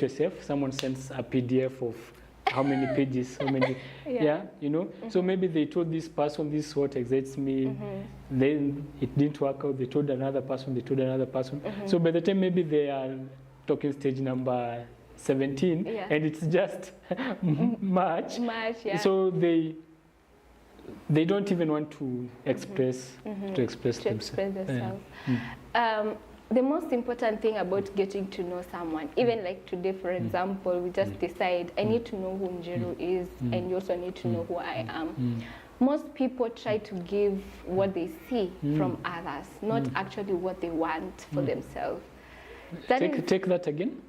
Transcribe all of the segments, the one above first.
yourself, someone sends a PDF of how many pages, how many, you know. So maybe they told this person, this is what excites me, then it didn't work out, they told another person, they told another person. So by the time maybe they are talking stage number 17, and it's just March, so they don't even want to express themselves. The most important thing about getting to know someone, even like today, for example, we just decide, I need to know who Njiru is, and you also need to know who I am. Most people try to give what they see from others, not actually what they want for themselves. Take that again.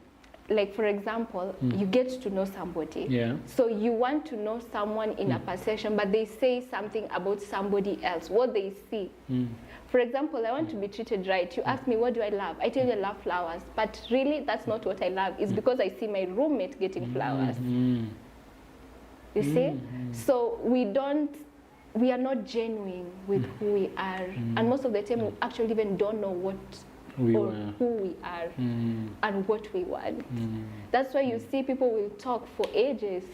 Like, for example, you get to know somebody. So you want to know someone in a perception, but they say something about somebody else, what they see. For example, I want to be treated right. You ask me, what do I love? I tell you I love flowers. But really, that's not what I love. It's because I see my roommate getting flowers. You see? So we are not genuine with who we are. And most of the time, we actually even don't know who we are and what we want. That's why you see people will talk for ages.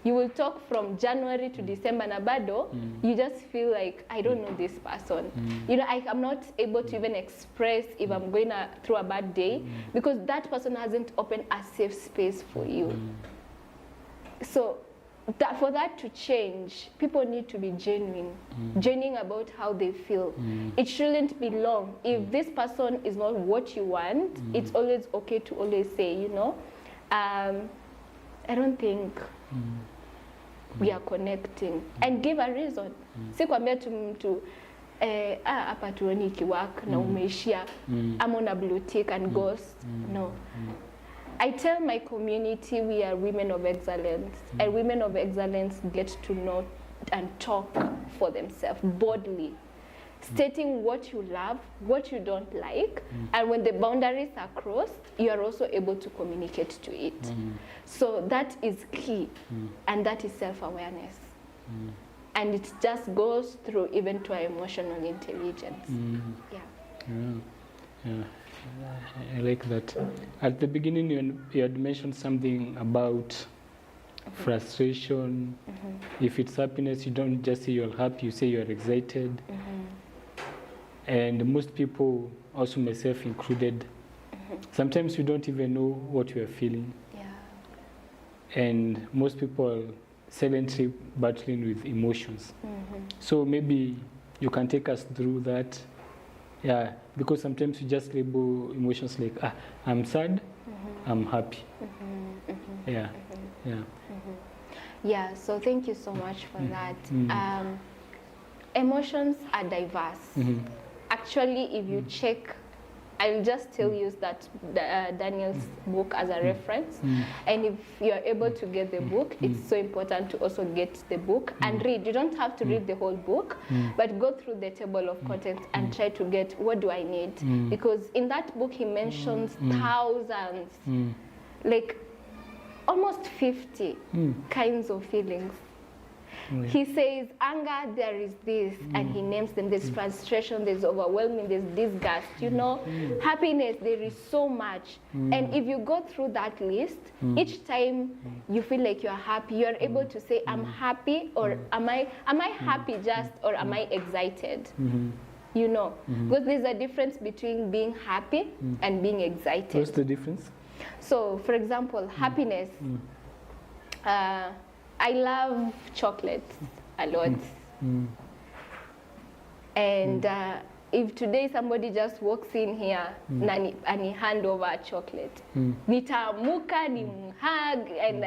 You will talk from January to December, Nabado, you just feel like, I don't know this person. You know, I'm not able to even express if I'm going through a bad day, because that person hasn't opened a safe space for you. So for that to change, people need to be genuine about how they feel. It shouldn't be long. If this person is not what you want, it's always okay to always say, you know, I don't think we are connecting, and give a reason. Sikwambia tu mtu hapa tuoni ikiwork na umeishia ama una blue tick and ghost. No. I tell my community we are women of excellence, and women of excellence get to know and talk for themselves boldly, stating what you love, what you don't like, and when the boundaries are crossed, you are also able to communicate to it. So that is key, and that is self-awareness. And it just goes through even to our emotional intelligence. I like that. At the beginning, you had mentioned something about frustration. If it's happiness, you don't just say you're happy, you say you're excited. And most people, also myself included, sometimes you don't even know what you are feeling. And most people are silently battling with emotions. So maybe you can take us through that. Because sometimes you just label emotions like, I'm sad, I'm happy. So thank you so much for that. Emotions are diverse. Actually, if you check, I'll just still use that Daniel's book as a reference. And if you're able to get the book, it's so important to also get the book and read. You don't have to read the whole book, but go through the table of contents and try to get, what do I need? Because in that book, he mentions thousands, like almost 50 kinds of feelings. He says, anger, there is this, and he names them. There's frustration, there's overwhelming, there's disgust, you know. Happiness, there is so much. And if you go through that list, each time you feel like you're happy, you're able to say, I'm happy, or am I happy just, or am I excited? You know, because there's a difference between being happy and being excited. What's the difference? So, for example, happiness. I love chocolates a lot. And if today somebody just walks in here and he hand over a chocolate, nitaamuka, nimhug, and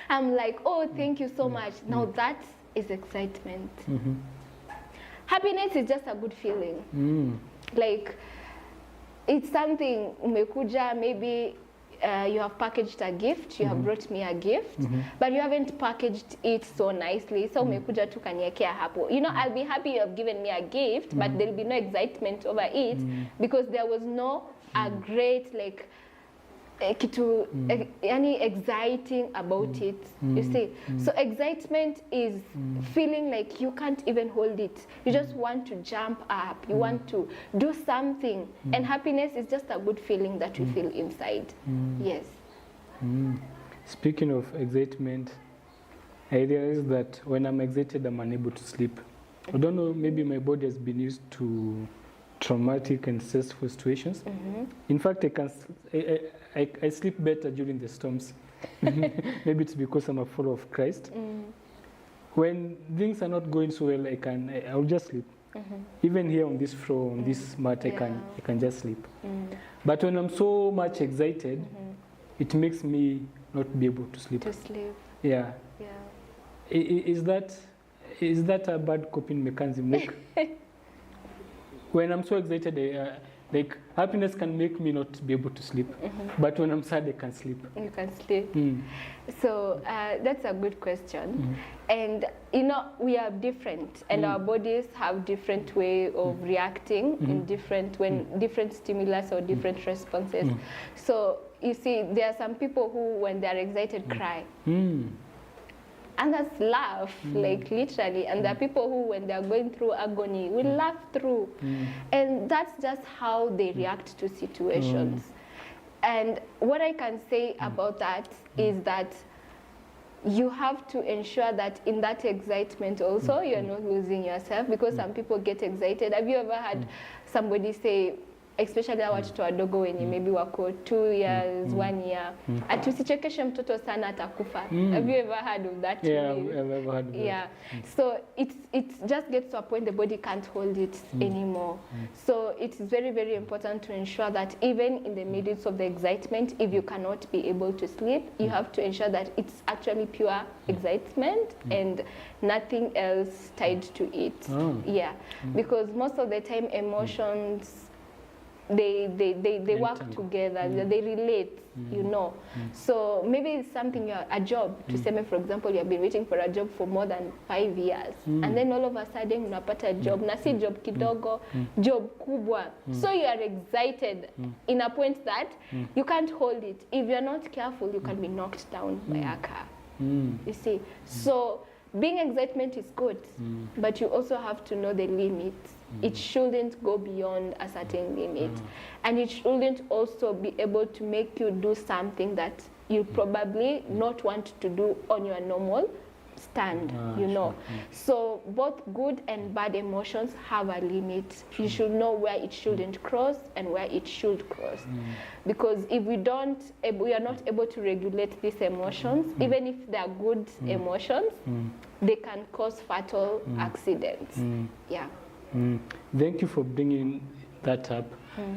I'm like, oh, thank you so much. Now that is excitement. Happiness is just a good feeling. Like, it's something umekuja, maybe you have packaged a gift, you have brought me a gift, but you haven't packaged it so nicely. So umekuja tu kaniekea hapo. You know, I'll be happy you have given me a gift, but there'll be no excitement over it because there was no a great like kitu yani exciting about it. You see, so excitement is feeling like you can't even hold it. You just want to jump up, you want to do something, and happiness is just a good feeling that you feel inside. Yes. Speaking of excitement, I realize that when I'm excited, I'm unable to sleep. I don't know, maybe my body has been used to traumatic and stressful situations. In fact, I sleep better during the storms. Maybe it's because I'm a follower of Christ. When things are not going so well, I'll just sleep. Even here on this floor, on this mat, I can just sleep. But when I'm so much excited, it makes me not be able to sleep. Yeah. Is that a bad coping mechanism? Like, when I'm so excited, like happiness can make me not be able to sleep. But when I'm sad, I can sleep. You can sleep. So that's a good question. And you know, we are different, and our bodies have different way of reacting in different stimulus or different responses. So you see, there are some people who, when they are excited, cry. And that's laugh, like literally. And there are people who, when they are going through agony, will laugh through. And that's just how they react to situations. And what I can say about that is that you have to ensure that in that excitement also, you're not losing yourself, because some people get excited. Have you ever had somebody say, especially watoto wadogo wenye maybe wako 2 years, 1 year, ati usichekeshe mtoto sana atakufa. Have you ever heard of that? Yeah, I've ever heard of that. Yeah. So it just gets to a point the body can't hold it anymore. So it's very, very important to ensure that even in the midst of the excitement, if you cannot be able to sleep, you have to ensure that it's actually pure excitement and nothing else tied to it. Yeah. Because most of the time emotions, they work together, they relate, you know. So maybe it's something, a job, to say, for example, you have been waiting for a job for more than 5 years, and then all of a sudden unapata a job, na si job kidogo, job kubwa. So you are excited in a point that you can't hold it. If you're not careful, you can be knocked down by a car. You see. So being excitement is good, but you also have to know the limits. It shouldn't go beyond a certain limit. And it shouldn't also be able to make you do something that you probably not want to do on your normal stand, you know. So both good and bad emotions have a limit. You should know where it shouldn't cross and where it should cross. Because if we are not able to regulate these emotions, even if they are good emotions, they can cause fatal accidents. Yeah. Thank you for bringing that up.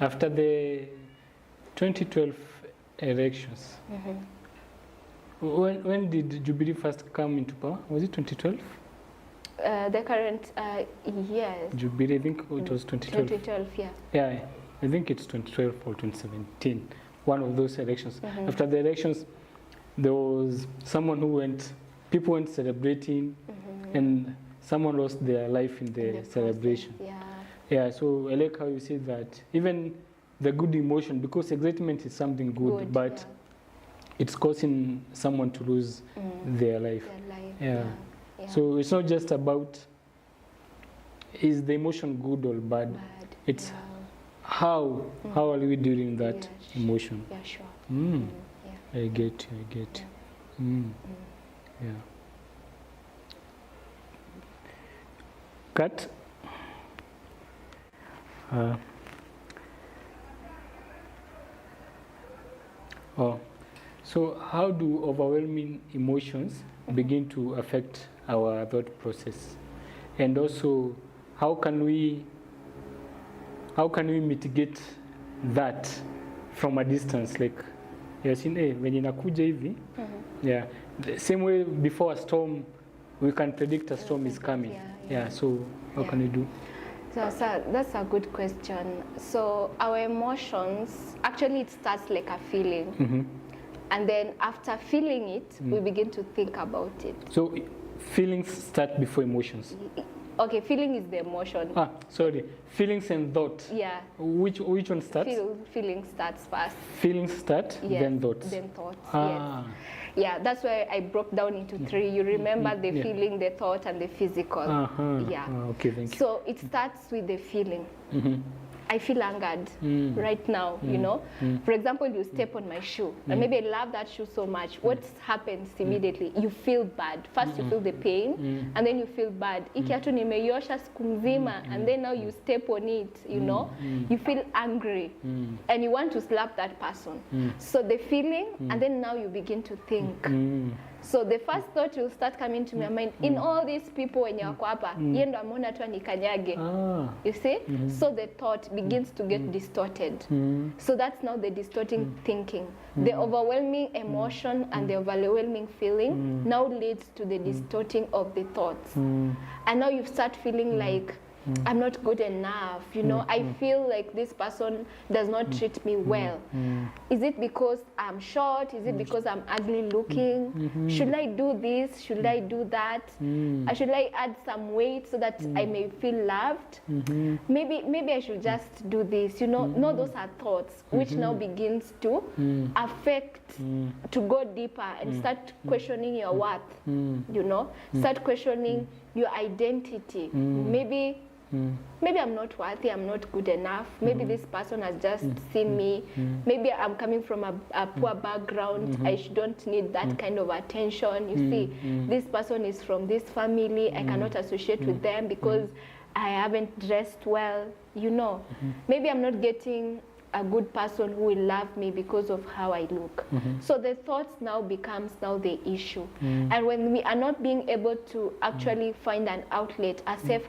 After the 2012 elections, when did Jubilee first come into power? Was it 2012? The current, yes. Jubilee, I think it was 2012. 2012, yeah. Yeah, I think it's 2012 or 2017, one of those elections. After the elections, there was someone people went celebrating, and someone lost their life in the celebration. Yeah, so I like how you say that even the good emotion, because excitement is something good, but it's causing someone to lose their life. Yeah. So it's not just about is the emotion good or bad. It's how are we dealing with that emotion. Yeah, sure. I get you. Yeah. Cut. So how do overwhelming emotions begin to affect our thought process? And also, how can we mitigate that from a distance? Like, when inakuja hivi, yeah, the same way before a storm, we can predict a storm is coming. Yeah, so how can we do? So that's a good question. So our emotions, actually it starts like a feeling. And then after feeling it, we begin to think about it. So feelings start before emotions? Okay, feeling is the emotion. Sorry. Feelings and thought. Yeah. Which one starts? Feeling starts first. Feelings start, then thoughts. Then thoughts, yes. Yeah, that's why I broke down into 3. You remember the feeling, the thought, and the physical. Yeah. Okay, thank you. So it starts with the feeling. I feel angered right now, you know. For example, you step on my shoe, and maybe I love that shoe so much. What happens immediately? You feel bad. First you feel the pain, and then you feel bad. Ikiatu nimeiosha siku mzima, and then now you step on it, you know. You feel angry, and you want to slap that person. So the feeling, and then now you begin to think. So the first thought will start coming to my mind, in all these people wenye wako hapa, yeye ndo ameona tu anikanyage. You see? So the thought begins to get distorted. So that's now the distorting thinking. The overwhelming emotion and the overwhelming feeling now leads to the distorting of the thoughts. And now you start feeling like, I'm not good enough, you know. I feel like this person does not treat me well. Is it because I'm short? Is it because I'm ugly looking? Should I do this? Should I do that? Should I add some weight so that I may feel loved? Maybe I should just do this, you know. No, those are thoughts which now begins to affect, to go deeper and start questioning your worth, you know. Start questioning your identity. Maybe I'm not worthy, I'm not good enough. Maybe this person has just seen me. Maybe I'm coming from a poor background. I don't need that kind of attention. You see, this person is from this family. I cannot associate with them because I haven't dressed well, you know. Maybe I'm not getting a good person who will love me because of how I look. So the thoughts now becomes now the issue. And when we are not being able to actually find an outlet, a safe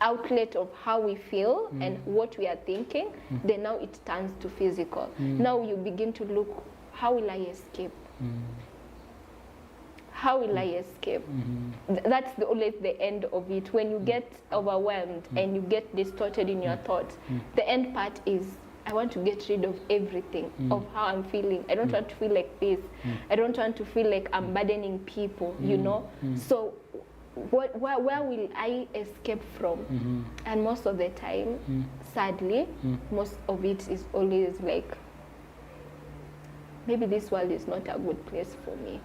outlet of how we feel and what we are thinking, then now it turns to physical. Now you begin to look, how will I escape? How will I escape? That's always the end of it. When you get overwhelmed and you get distorted in your thoughts, the end part is, I want to get rid of everything of how I'm feeling. I don't want to feel like this. I don't want to feel like I'm burdening people, you know. So where will I escape from? And most of the time, sadly, most of it is always like, maybe this world is not a good place for me.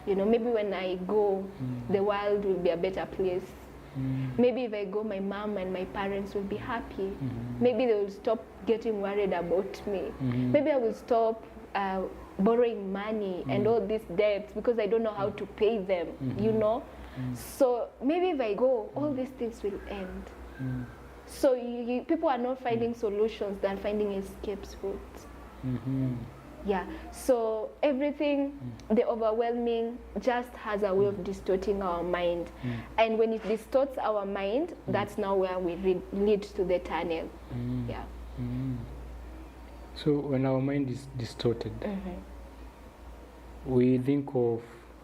You know, maybe when I go, the world will be a better place. Maybe if I go, my mom and my parents will be happy. Maybe they will stop getting worried about me. Maybe I will stop borrowing money and all these debts because I don't know how to pay them, you know. So maybe if I go, all these things will end. So people are not finding solutions, they're finding escape routes. Yeah, so everything, the overwhelming just has a way of distorting our mind. And when it distorts our mind, that's now where we lead to the tunnel. Yeah. So when our mind is distorted, we think of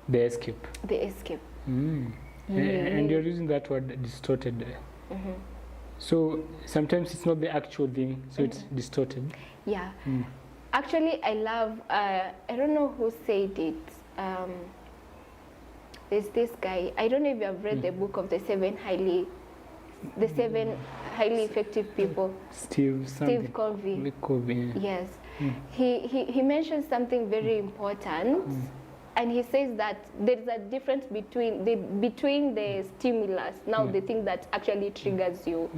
the escape. The escape. And you're using that word distorted. So sometimes it's not the actual thing, so it's distorted. Yeah. Actually, I love, I don't know who said it. There's this guy, I don't know if you have read the book of the seven highly effective people. Steve Covey. Covey. Yes. He mentions something very important. And he says that there is a difference between the stimulus, now the thing that actually triggers you,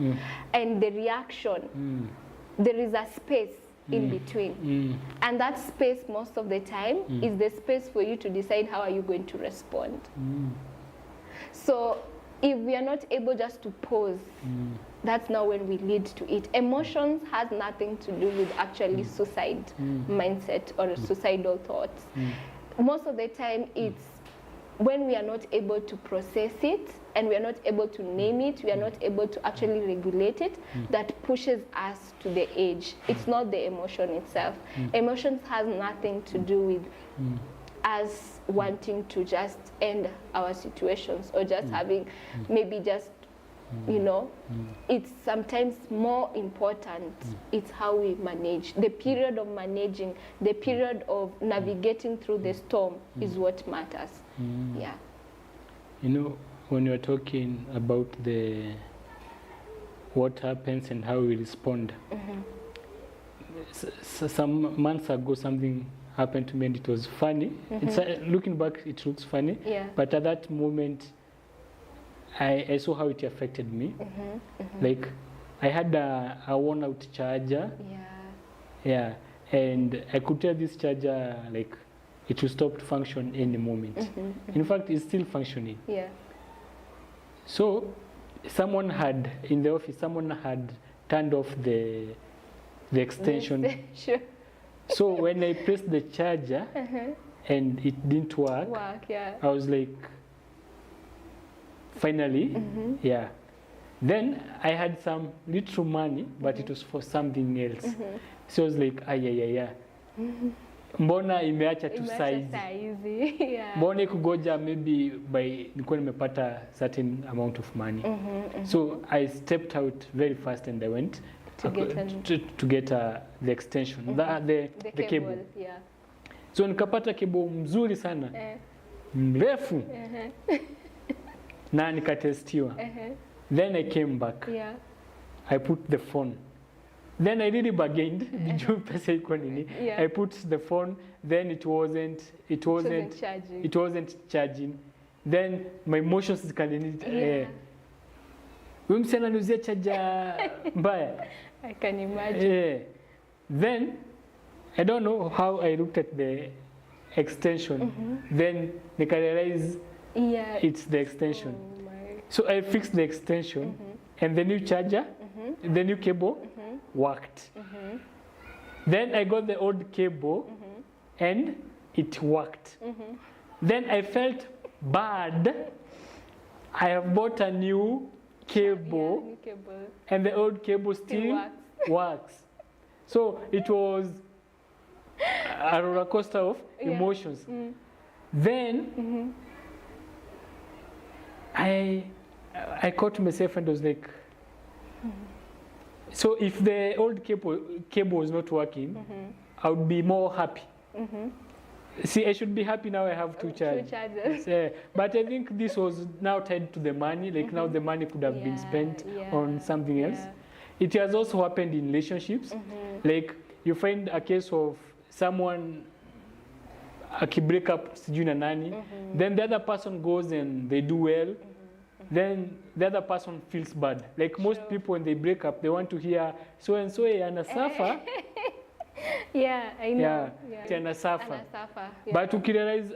and the reaction. There is a space in between. And that space most of the time is the space for you to decide how are you going to respond. So if we are not able just to pause, that's now when we lead to it. Emotions has nothing to do with actually suicide mindset or suicidal thoughts. Most of the time it's when we are not able to process it and we are not able to name it, we are not able to actually regulate it, that pushes us to the edge. It's not the emotion itself. Emotions has nothing to do with us wanting to just end our situations or just having maybe just, you know, it's sometimes more important. It's how we manage. The period of managing, the period of navigating through the storm is what matters. Yeah. You know, when you're talking about what happens and how we respond, some months ago something happened to me and it was funny. It's looking back, it looks funny. Yeah. But at that moment, I saw how it affected me. Like, I had a worn out charger. Yeah. And I could tell this charger, like, it will stop to function any moment. In fact, it's still functioning. Yeah. So someone had, in the office, someone had turned off the extension. Sure. So when I pressed the charger and it didn't work, Yeah. I was like, finally, yeah. Then I had some little money, but it was for something else. So I was like, yeah. Mbona imeacha tu saizi. Yeah. Mbona ikugoja maybe by nilikuwa nimepata certain amount of money. So I stepped out very fast and I went to get the extension, the cable. Yeah. So nikapata cable mzuri sana, mrefu, na nikatestiwa. Then I came back. Yeah. I put the phone. Then I really bargained. Yeah. I put the phone. Then it wasn't charging. Then my emotions Yeah. Huyu msichana ananiuzia charger mbaya. I can imagine. Then I don't know how I looked at the extension. Then I realized it's the extension. Oh my. So I fixed the extension and the new charger, the new cable worked. Then I got the old cable and it worked. Then I felt bad. I have bought a new cable, New cable. and the old cable still works. So it was a roller coaster of emotions. Then I caught myself and was like, so if the old cable was not working, I would be more happy. See, I should be happy now I have two chargers. But I think this was now tied to the money, like now the money could have been spent on something else. It has also happened in relationships. Like you find a case of someone break up sijui na nani, then the other person goes and they do well, then the other person feels bad. Like most people when they break up, they want to hear so and so anasafa. Yeah, I know. Anasafa. But to realize,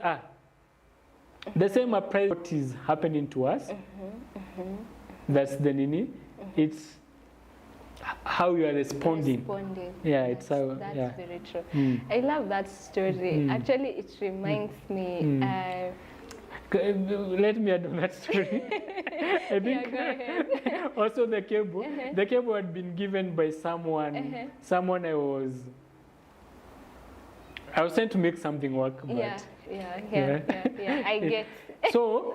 the same applies what is happening to us. That's the nini. It's how you are responding. Yeah, it's how. That's very true. I love that story. Actually, it reminds me. Let me add on that story. I think go ahead. Also the cable. The cable had been given by someone. Someone I was trying to make something work. But Yeah. I get. So,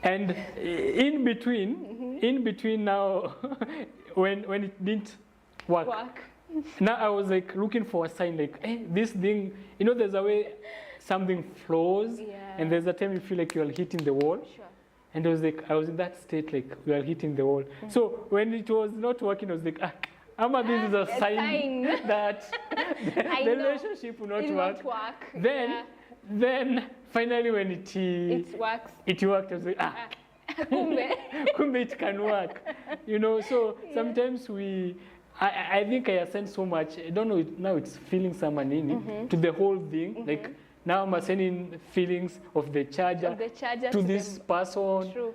and in between now, when it didn't work. Now I was like looking for a sign, like, hey, this thing, there's a way something flows, and there's a time you feel like you are hitting the wall. Sure. And I was in that state, like we are hitting the wall. So when it was not working, I was like, Amma, this is a sign that the relationship will not work. Then finally when it works. It worked. I was like, kumbe it can work. So sometimes I think I ascend so much. I don't know, now it's feeling some in to the whole thing. Like now I'm ascending feelings of the charger to this person. True.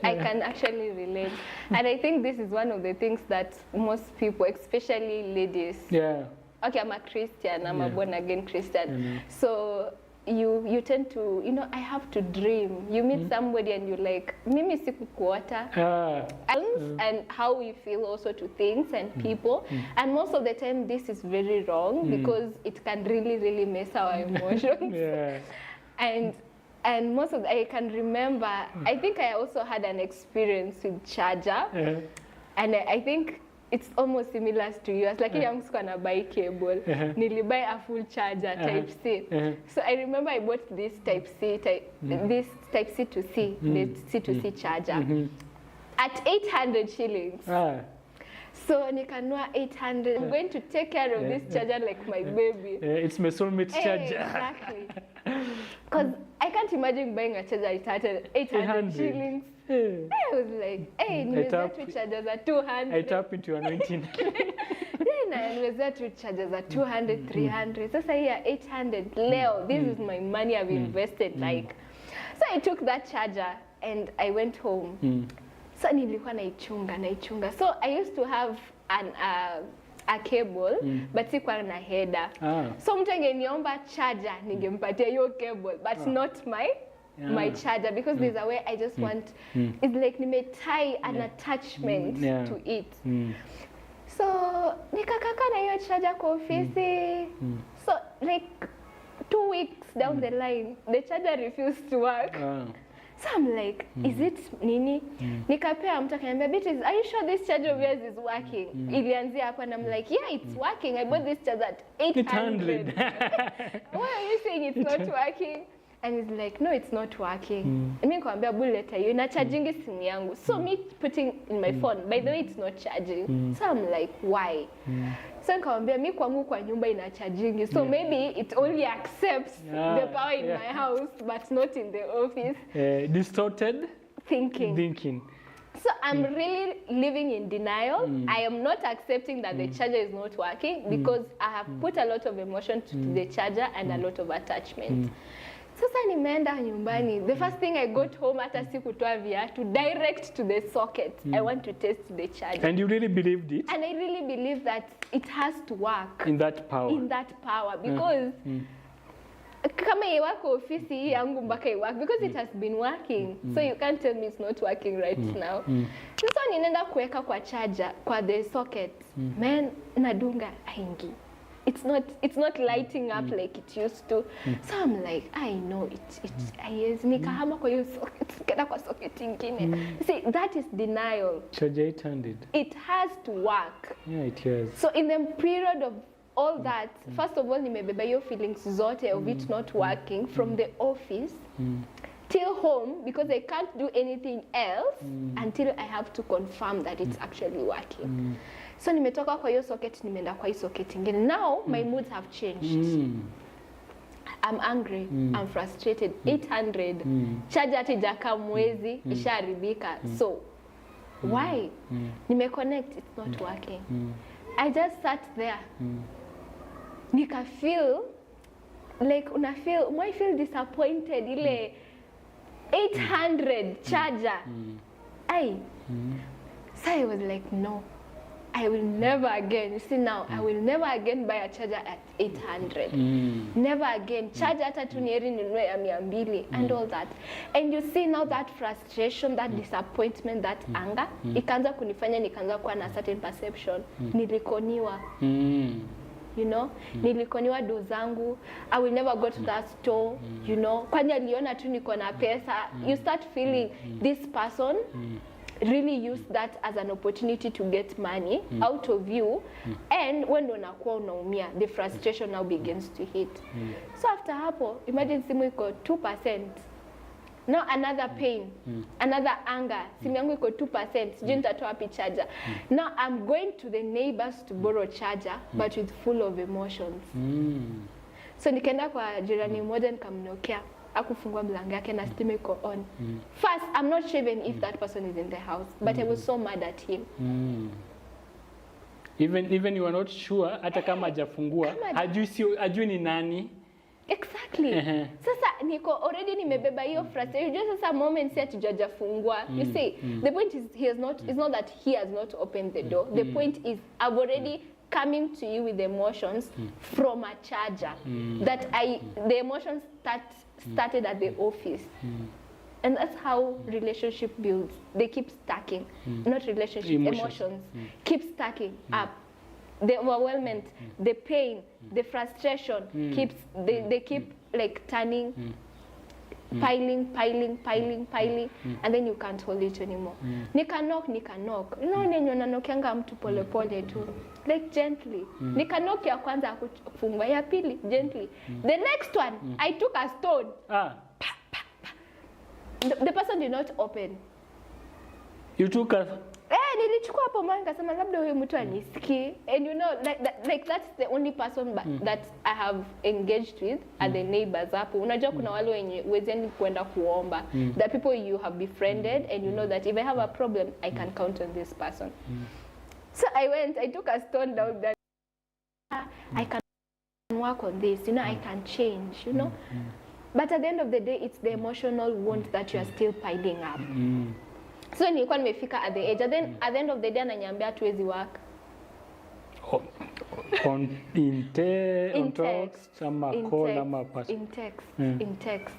I can actually relate. And I think this is one of the things that most people, especially ladies. Yeah. Okay, I'm a Christian, I'm a born again Christian. So you tend to, I have to dream. You meet somebody and you're like, mimi sikukuota. And how we feel also to things and people. And most of the time this is very wrong because it can really, really mess our emotions. And most of I can remember, I think I also had an experience with charger. And I think it's almost similar to you. I was like, I'm just gonna buy cable. Nearly buy a full charger type C. So I remember I bought this type C, this type C to C, the C to C charger at 800 shillings. So nikanua 800. I'm going to take care of this charger like my baby. It's my soulmate charger. Exactly. Because I can't can't imagine buying a charger at 800 shillings. I was like, hey, nimeweza tu charger za 200. I tap into your 19. Then nimeweza tu charger za 200, 300. Sasa here 800 leo. This is my money I've invested like. So I took that charger and I went home. So nilikuwa naichunga. So I used to have a cable but sikuwa na header. So mtu angeniomba charger ningempatia hiyo cable but not my charger because there's a way I just want it's like tie an attachment to it. So nikakaka na hiyo charger kwa ofisi. So like 2 weeks down the line the charger refused to work. So I'm like, is it nini? Nikapea mtu akaniambia, Beatrice, are you sure this charger of yours is working? Ilianzia hapo and I'm like, yeah, it's working. I bought this charger at 800. Why are you saying it's not working? And he's like, no, it's not working. Mimi nikamwambia bullet hiyo ina charging simu yangu. So me putting in my phone, by the way, it's not charging. So I'm like, why? So nikamwambia mimi kwangu kwa nyumba ina charging. So maybe it only accepts the power in my house but not in the office. Distorted thinking. So I'm really living in denial. I am not accepting that the charger is not working because I have put a lot of emotion to the charger and a lot of attachment. Sasa nimeenda nyumbani. The first thing I got home hata sikutoa viatu direct to the socket. I want to test the charger. And you really believed it? And I really believe that it has to work. In that power because kama iwako ofisi hii yangu mpaka iwork because it has been working. So you can't tell me it's not working right now. Sasa ninaenda kuweka kwa charger kwa the socket. Man, nadunga haingi. It's not lighting up like it used to. So I'm like, I know it nikahama kwa hiyo socket, kenda kwa socket ingine. See, that is denial. Charger 800. It has to work. Yeah, it has. So in the period of all that, first of all, nimebeba hiyo feelings zote of it not working from the office till home because I can't do anything else until I have to confirm that it's actually working. So nimetoka kwa hiyo socket nimeenda kwa hiyo socket ingine. Now my moods have changed. I'm angry, I'm frustrated. 800 charge ati jaka mwezi isharibika. So why? Nimeconnect, it's not working. I just sat there. Nika feel like I feel disappointed ile 800 charger. So I was like, no, I will never again. You see now, I will never again buy a charger at 800. Never again. Charger hata tunieri ninunue ya 200 and all that. And you see now that frustration, that disappointment, that anger, ikaanza kunifanya nikaanza kuwa na certain perception. Nilikoniwa. You know, nilikoniwa do zangu. I will never go to that store, you know. Kwani aliona tu niko na pesa. You start feeling this person really use that as an opportunity to get money out of you, and when ndo unakuwa unaumia, the frustration now begins to hit. So after hapo, imagine simu iko 2%. Now another pain, another anger. Simu yangu iko 2%. Sijui nitatoa wapi charger. Now I'm going to the neighbors to borrow charger, but with full of emotions. So nikaenda kwa jirani mmoja nikamnokea. Akufungua mlango yake na stima iko on. First, I'm not sure even if that person is in the house, but I was so mad at him. Even you are not sure hata kama hajafungua, hajui ni nani. Exactly. Sasa niko already nimebeba hiyo frustration. Just sasa moment si hatujafungua. You see, the point is it's not that he has not opened the door. The point is I've already coming to you with emotions from a charger that the emotions started at the office. And that's how relationship builds. They keep stacking. Not relationship, emotions keep stacking up. The overwhelmment, the pain, the frustration they keep like turning, piling, and then you can't hold it anymore. Nika knock. No, nenyo nanokianga mtu pole tu. Like gently. Nika knock ya kwanza kufungwa, ya pili gently. The next one, I took a stone. The person did not open. You took a nilichukua hapo mwana nikasema labda huyu mtu anisikii. And you know, like that's the only person that I have engaged with are the neighbors hapo. Unajua kuna wale wenye wezeni kwenda kuomba. The people you have befriended and you know that if I have a problem, I can count on this person. So I took a stone down that I can work on this, you know, I can change, you know. But at the end of the day, it's the emotional wound that you are still piling up. So nilikuwa nimefika at the edge. And then at the end of the day ananiambia tuwezi work. In text, ama call, ama pass. In text.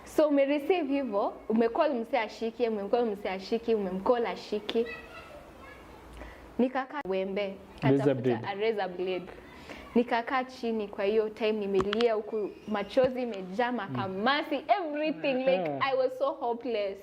So umereceive hivyo, umecall mse ashiki, umemcall ashiki. Nikakaa wembe, atafuta razor blade. Nikakaa chini, kwa hiyo time nimelia huku, machozi imejaa, makamasi, everything. Like I was so hopeless.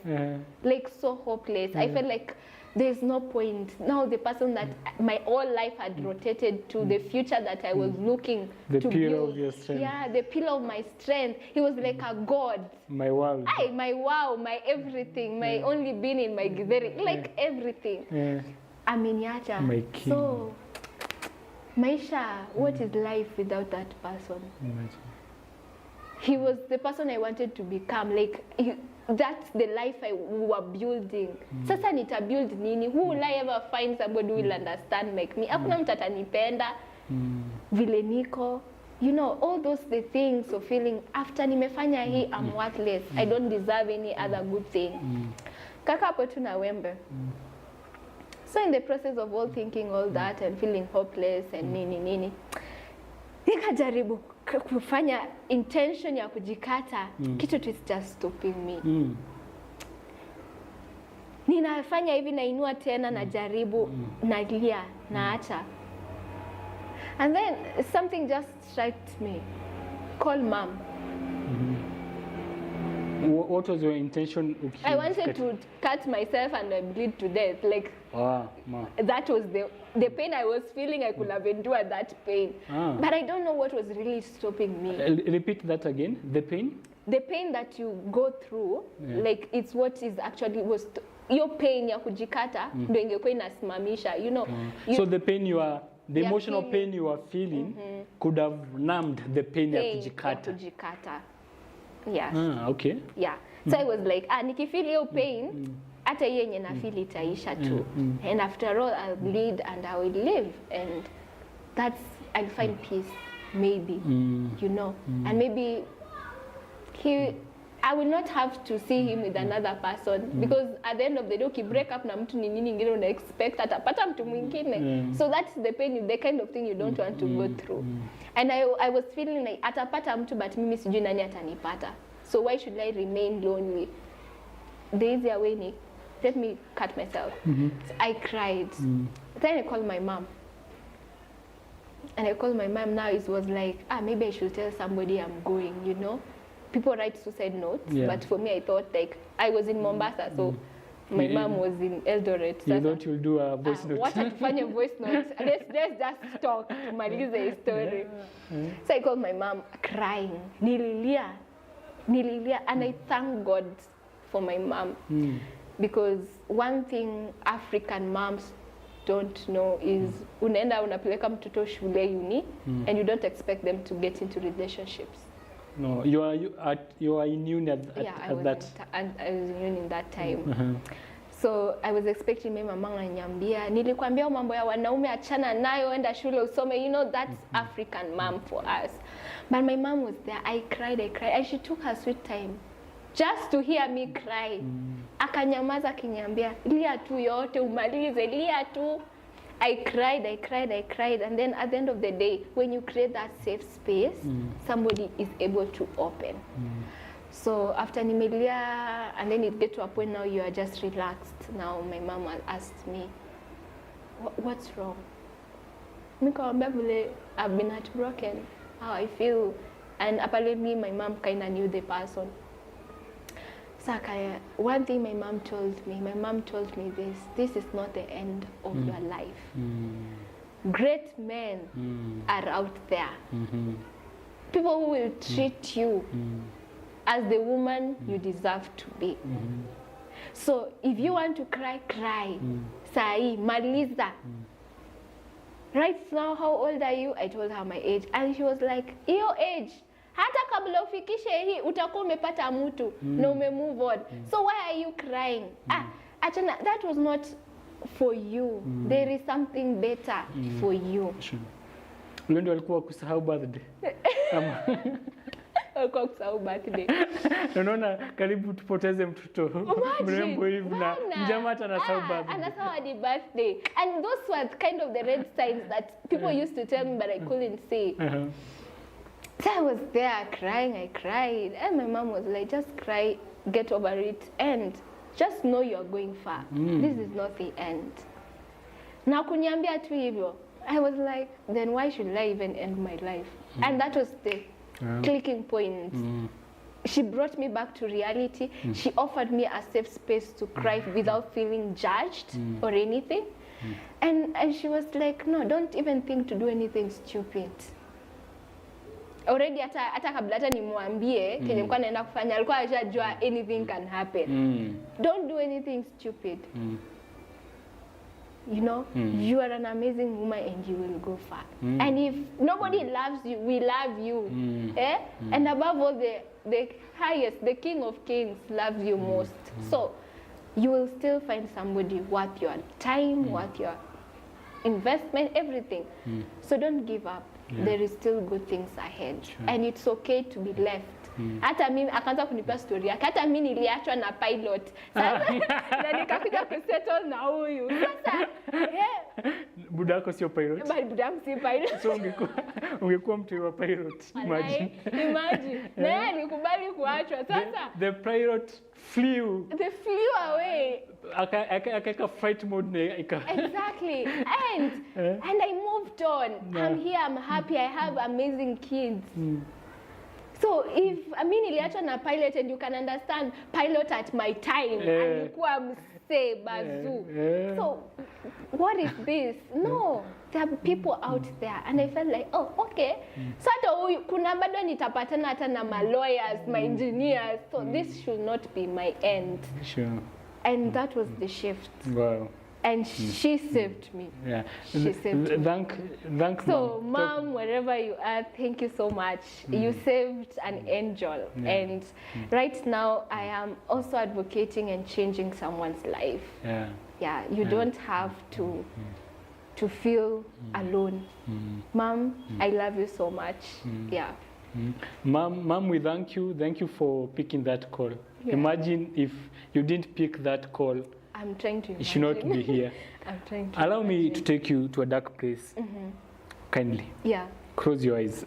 Like so hopeless. I felt like there's no point. Now the person that my whole life had rotated to, the future that I was looking the to pillar build. Of your strength. Yeah, the pillar of my strength. He was like a god. My world. My wow, my everything, my only being in my githeri, like everything. Ameniacha. My king. So Maisha, what is life without that person? Imagine. He was the person I wanted to become. Like that's the life we were building. Sasa nita build nini? Who will I ever find somebody who will understand like me? Hakuna mtu atanipenda vile niko. You know, all those the things of feeling after nimefanya hii I'm worthless. I don't deserve any other good thing. Kaka hapo tu na wembe. So in the process of all thinking all that and feeling hopeless and nini, nikajaribu kufanya intention ya kujikata, kitu tu is just stopping me. Ninafanya hivi, nainua tena, najaribu, nalia, naacha. And then something just struck me. Call mom. What was your intention? I wanted to cut myself and I bleed to death. Like that was the pain I was feeling. I could have endured that pain, but I don't know what was really stopping me. Repeat that again. The pain. The pain that you go through, like it's what is actually was your pain ya kujikata ndio ingekuwa inasimamisha. You know. So the pain you are. The emotional pain you are feeling could have numbed the pain ya kujikata. Yeah. Okay. Yeah. So I was like, nikifeel hiyo pain, hata hiyo yenye na feel itaisha tu. And after all, I'll bleed and I will live. And I'll find peace, maybe, you know. And maybe I will not have to see him with another person because at the end of the day, if you break up na mtu ni nini ingine una expect atapata mtu mwingine. So that's the pain, the kind of thing you don't want to go through. And I was feeling like atapata mtu but mimi sijui nani atanipata. So why should I remain lonely? The easier way ni let me cut myself. So I cried. Then I called my mom. And I called my mom. Now it was like, maybe I should tell somebody I'm going, you know. People write suicide notes, but for me I thought like I was in Mombasa, so my mom was in Eldoret. You thought you'll do a voice note. What a funny voice note. Let's just talk to maliza the story. So I called my mom crying. Nililia, and I thank God for my mom because one thing African moms don't know is unaenda unapeleka mtoto shule uni and you don't expect them to get into relationships. No, you are in uni at that. I was in uni in that time. So I was expecting my mama ananiambia, nilikwambia mambo ya wanaume achana nayo, enda shule usome. You know, that's African mom for us. But my mom was there. I cried. And she took her sweet time just to hear me cry. Akanyamaza akiniambia, lia tu yote umalize, lia tu. I cried. And then at the end of the day, when you create that safe space, somebody is able to open. So after nimelia, and then it get to a point now you are just relaxed. Now my mom asked me, what's wrong? I've been heartbroken, how I feel. And apparently my mom kind of knew the person. So one thing my mom told me this is not the end of your life. Great men are out there. People who will treat you as the woman you deserve to be. So if you want to cry, cry. Sai, maliza. Right now, how old are you? I told her my age. And she was like, your age. Hata kabla ufikishe hii, utakuwa umepata mtu. Na ume move on. So why are you crying? Achana, that was not for you. There is something better for you. Ule ndio alikuwa kusahau birthday. Alikuwa kusahau birthday. Unaona karibu tupoteze mtoto mrembo hivi na mjamaa hata anasahau birthday. Anasahau hadi birthday. And those were kind of the red signs that people used to tell me but I couldn't see. So I was there crying, I cried. And my mom was like, just cry, get over it, and just know you're going far. This is not the end. Na kuniambia tu hivyo, I was like, then why should I even end my life? And that was the clicking point. She brought me back to reality. She offered me a safe space to cry without feeling judged or anything. And she was like, no, don't even think to do anything stupid. Already hata kabla hata nimwambie kenye nilikuwa naenda kufanya alikuwa anajua anything can happen. Don't do anything stupid. You know, you are an amazing woman and you will go far. And if nobody loves you, we love you. And above all, the highest, the King of Kings loves you most. So you will still find somebody worth your time, worth your investment, everything. So don't give up. There is still good things ahead. And it's okay to be left. Hata mimi akaanza kunipea story yake. Hata mimi niliachwa na pilot. Sasa na nikakuja kusettle na huyu. Sasa budako sio pilot. Budangu si pilot. So ungekuwa mtu wa pilot. Imagine. Na alikubali kuachwa. Sasa the pilot flew. They flew away. Akaka flight mode Exactly. And I moved on. I'm here, I'm happy, I have amazing kids. So if niliachwa na pilot, and you can understand pilot at my time alikuwa msee bazoo. So what is this? No, there are people out there, and I felt like, oh, okay. So hata kuna bado nitapatana hata na my lawyers, my engineers. So this should not be my end. Sure. And that was the shift. Wow. And she saved me. Yeah. She saved me. Thanks, so, Mom, wherever you are, thank you so much. You saved an angel. And right now, I am also advocating and changing someone's life. Yeah, you don't have to feel alone. Mom, I love you so much. Yeah. Mom, we thank you. Thank you for picking that call. Imagine if you didn't pick that call. I'm trying to imagine. You should not be here. I'm trying to Allow me to take you to a dark place. Kindly. Yeah. Close your eyes.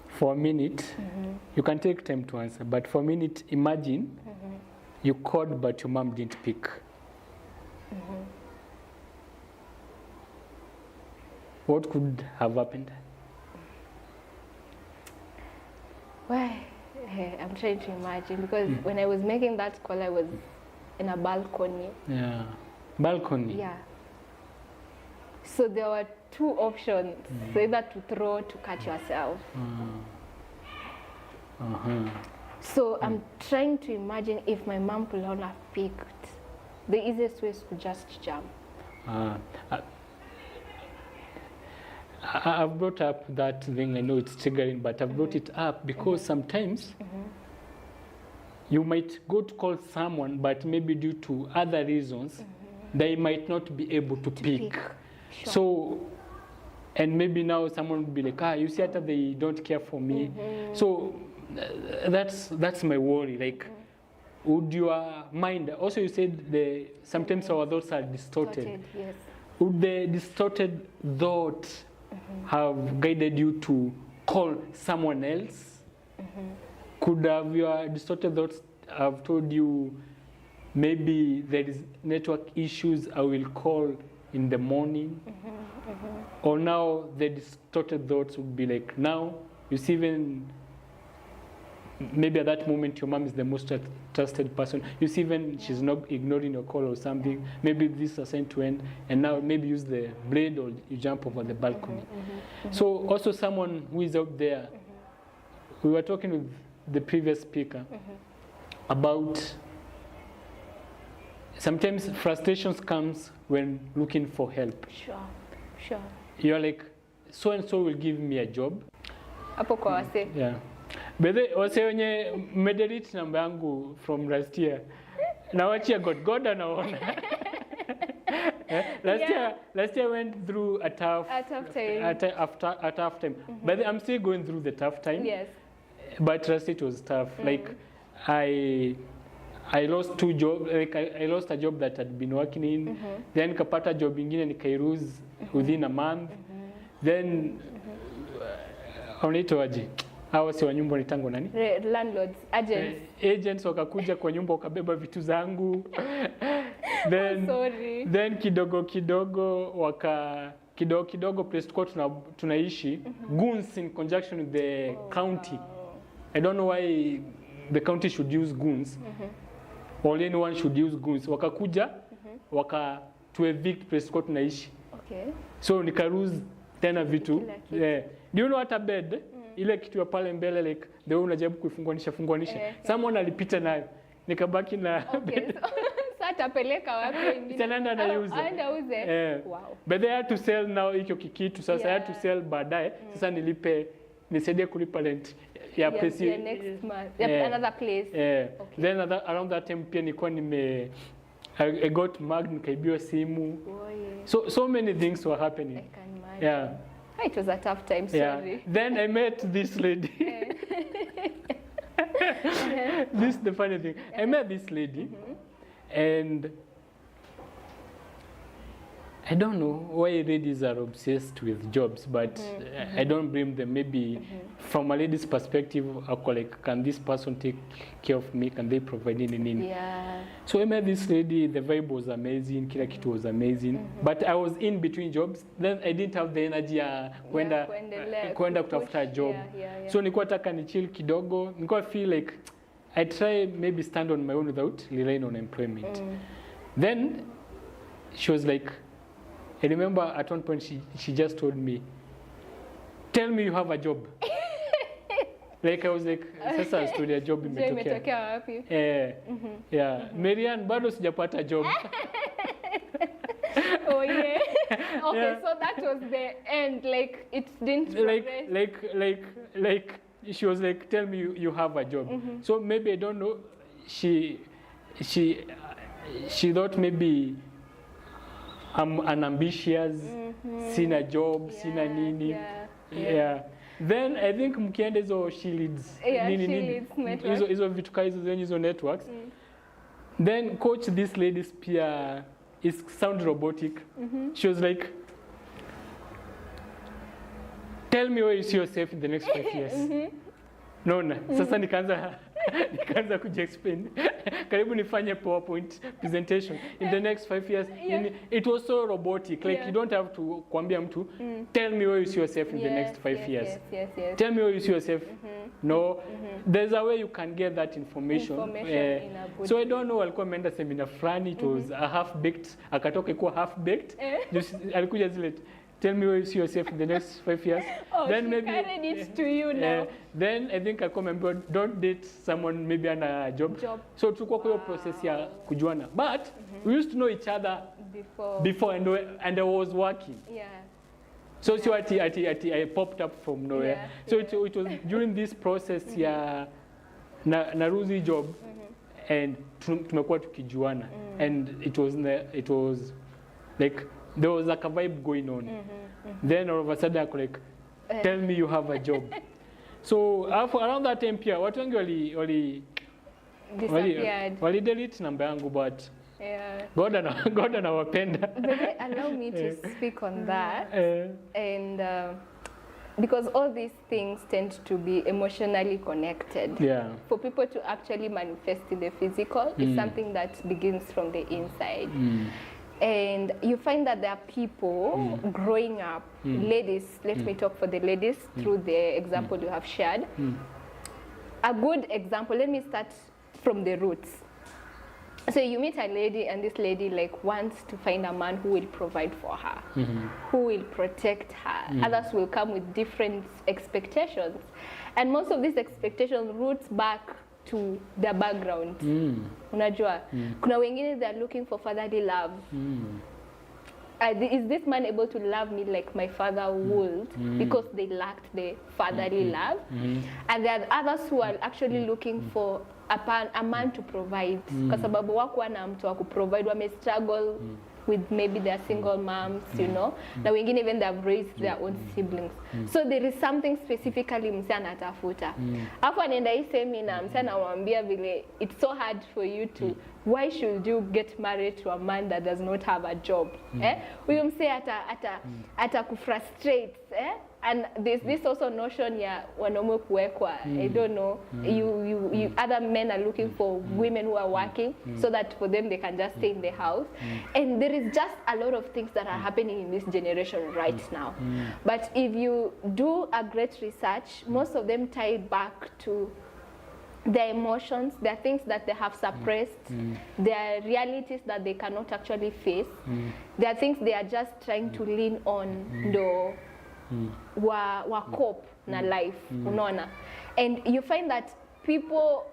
For a minute, you can take time to answer, but for a minute, imagine you called but your mom didn't pick. What could have happened? Well, I'm trying to imagine, because when I was making that call, I was in a balcony. Yeah. Balcony? Yeah. So there were two options, so either to throw, to cut yourself. So I'm trying to imagine if my mom could not have picked, the easiest way is to just jump. I've brought up that thing. I know it's triggering, but I've brought it up because sometimes you might go to call someone, but maybe due to other reasons, they might not be able to pick. Sure. So, and maybe now someone will be like, you see, after they don't care for me. So that's my worry. Like, would your mind, also you said sometimes our thoughts are distorted. Yes. Would the distorted thought have guided you to call someone else? Could have your distorted thoughts have told you, maybe there is network issues, I will call in the morning? Or now the distorted thoughts would be like, now you see, even maybe at that moment your mom is the most trusted person. You see, even she's not ignoring your call or something. Maybe this is assigned to end, and now maybe use the blade or you jump over the balcony. So also someone who is out there, we were talking with the previous speaker, about sometimes frustrations comes when looking for help. Sure. You're like, so and so will give me a job. Hapo kwa wase. Yeah. But wase wenye medelete namba yangu from last year. Na wachia God anaona. Last year I went through a tough time. A tough time. But I'm still going through the tough time. Yes. But last it was tough. Like I lost 2 jobs. Like I lost a job that I'd been working in. Then kapata job ingine nikairuse within a month. Then unaitwaje? Hawa si wa nyumba ni tango nani? Landlords, agents. Agents wakakuja kwa nyumba wakabeba vitu zangu. Then kidogo place tuko tunaishi goons in conjunction with the county. I don't know why the county should use goons. Or anyone should use goons. Wakakuja to evict place tuko tunaishi. Okay. So nikaruse tena vitu. Do you know what a bed? Ile kitu ya pale mbele like the way unajaribu kuifunganisha. Someone alipita nayo. Nikabaki na bed. Sasa atapeleka wapi wengine? Tena Aenda uze. Wow. But they had to sell now hicho kikitu. Sasa I had to sell baadaye. Sasa nisaidie kulipa rent. Yeah, next month. Another place. Okay. Then around that time pia nilikuwa I got mugged, nikaibiwa simu. So many things were happening. I can imagine. Yeah. It was a tough time, sorry. Yeah. Then I met this lady. This is the funny thing. I met this lady and I don't know why ladies are obsessed with jobs, but I don't blame them. Maybe from a lady's perspective, like, can this person take care of me? Can they provide anything? Yeah. So I met this lady, the vibe was amazing, kila kitu was amazing. But I was in between jobs. Then I didn't have the energy kwenda kutafuta a job. Yeah. So nilikuwa taka ni chill kidogo. Nilikuwa feel like I try maybe stand on my own without relying on employment. Then she was like, I remember at one point she just told me, tell me you have a job. Like I was like, sasa studia job imetokea wapi? Yeah. Marian, bado sijapata job. Oh yeah. Okay, so that was the end. Like it didn't progress. Like she was like, tell me you have a job. So maybe I don't know. She thought maybe I'm unambitious, sina job, sina nini. Yeah. Then I think mkienda hizo she leads hizo vitu kaizo zenye hizo networks. Then coach this lady pia is sound robotic. She was like, tell me where you see yourself in the next 5 years. Naona sasa nikaanza kujiexplain. Karibu nifanye PowerPoint presentation in the next 5 years. It was so robotic. Like you don't have to kuambia mtu, tell me where you see yourself in the next 5 years. Yes. Tell me where you see yourself. No, there's a way you can get that information. In a so I don't know, alikuwa ameenda seminar fulani, it was a half baked, akatoka ikuwa half baked. Alikuja zile, tell me where you see yourself in the next 5 years. Then maybe carried it to you now. Then I think I remember, don't date someone maybe on a job. So tulikuwa kwa hiyo process ya kujuana. But we used to know each other before and I was working. Yeah. So I popped up from nowhere. So it was during this process ya naruzi job and tumekuwa tukijuana and it was like there was like a vibe going on. Then all of a sudden I could like, tell me you have a job. So around that time pia watu wengi wali delete namba yangu, but God anawapenda. Allow me to speak on that. And because all these things tend to be emotionally connected. Yeah. For people to actually manifest in the physical is something that begins from the inside. And you find that there are people growing up, ladies, let me talk for the ladies through the example you have shared. A good example, let me start from the roots. So you meet a lady and this lady like wants to find a man who will provide for her, who will protect her. Others will come with different expectations. And most of these expectations roots back to their background. Unajua, kuna wengine they are looking for fatherly love. Is this man able to love me like my father would? Because they lacked the fatherly love. And there are others who are actually looking for a man to provide. Kwa sababu wakuwa na mtu wa kuprovide, wame struggle with maybe their single moms, you know. Na wengine even they have raised their own siblings. So there is something specifically mse anatafuta. Hapo anaenda hii seminar, mse anamwambia vile it's so hard for you to, why should you get married to a man that does not have a job? Huyo mse ata kufrustrate, and there's this also notion ya wanaume kuwekwa. I don't know, you other men are looking for women who are working so that for them they can just stay in the house. And there is just a lot of things that are happening in this generation right now. But if you do a great research, most of them tie back to their emotions, their things that they have suppressed, their realities that they cannot actually face, there are things they are just trying to lean on wa cope na life, unaona. And you find that people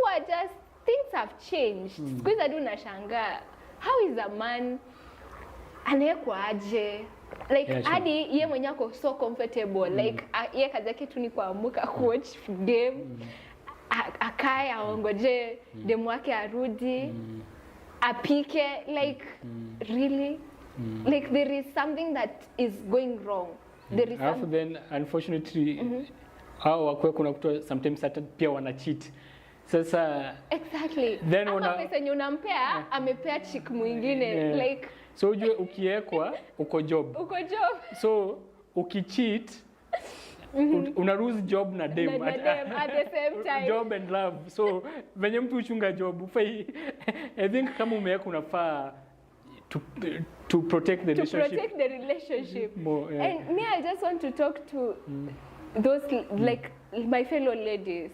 are just, things have changed. Siku hizi hadi unashangaa, how is a man anawekwa aje? Like hadi yeye mwenyewe ako so comfortable, like yeye kazi yake tu ni kuamka kuwatch game, akae aongoje demu wake arudi, apike, like really, like there is something that is going wrong. There is then unfortunately kuna kutoa sometimes pia wana cheat. Sasa exactly. Then una pesa yenye unampea amepea chick mwingine, like so ujue ukiekwa uko job. So ukicheat una lose job na dem at the same time. Job and love. So venye mtu uchunga job ufai, I think kama umeweka unafaa to protect the relationship. To protect the relationship. More, And me, I just want to talk to those like my fellow ladies.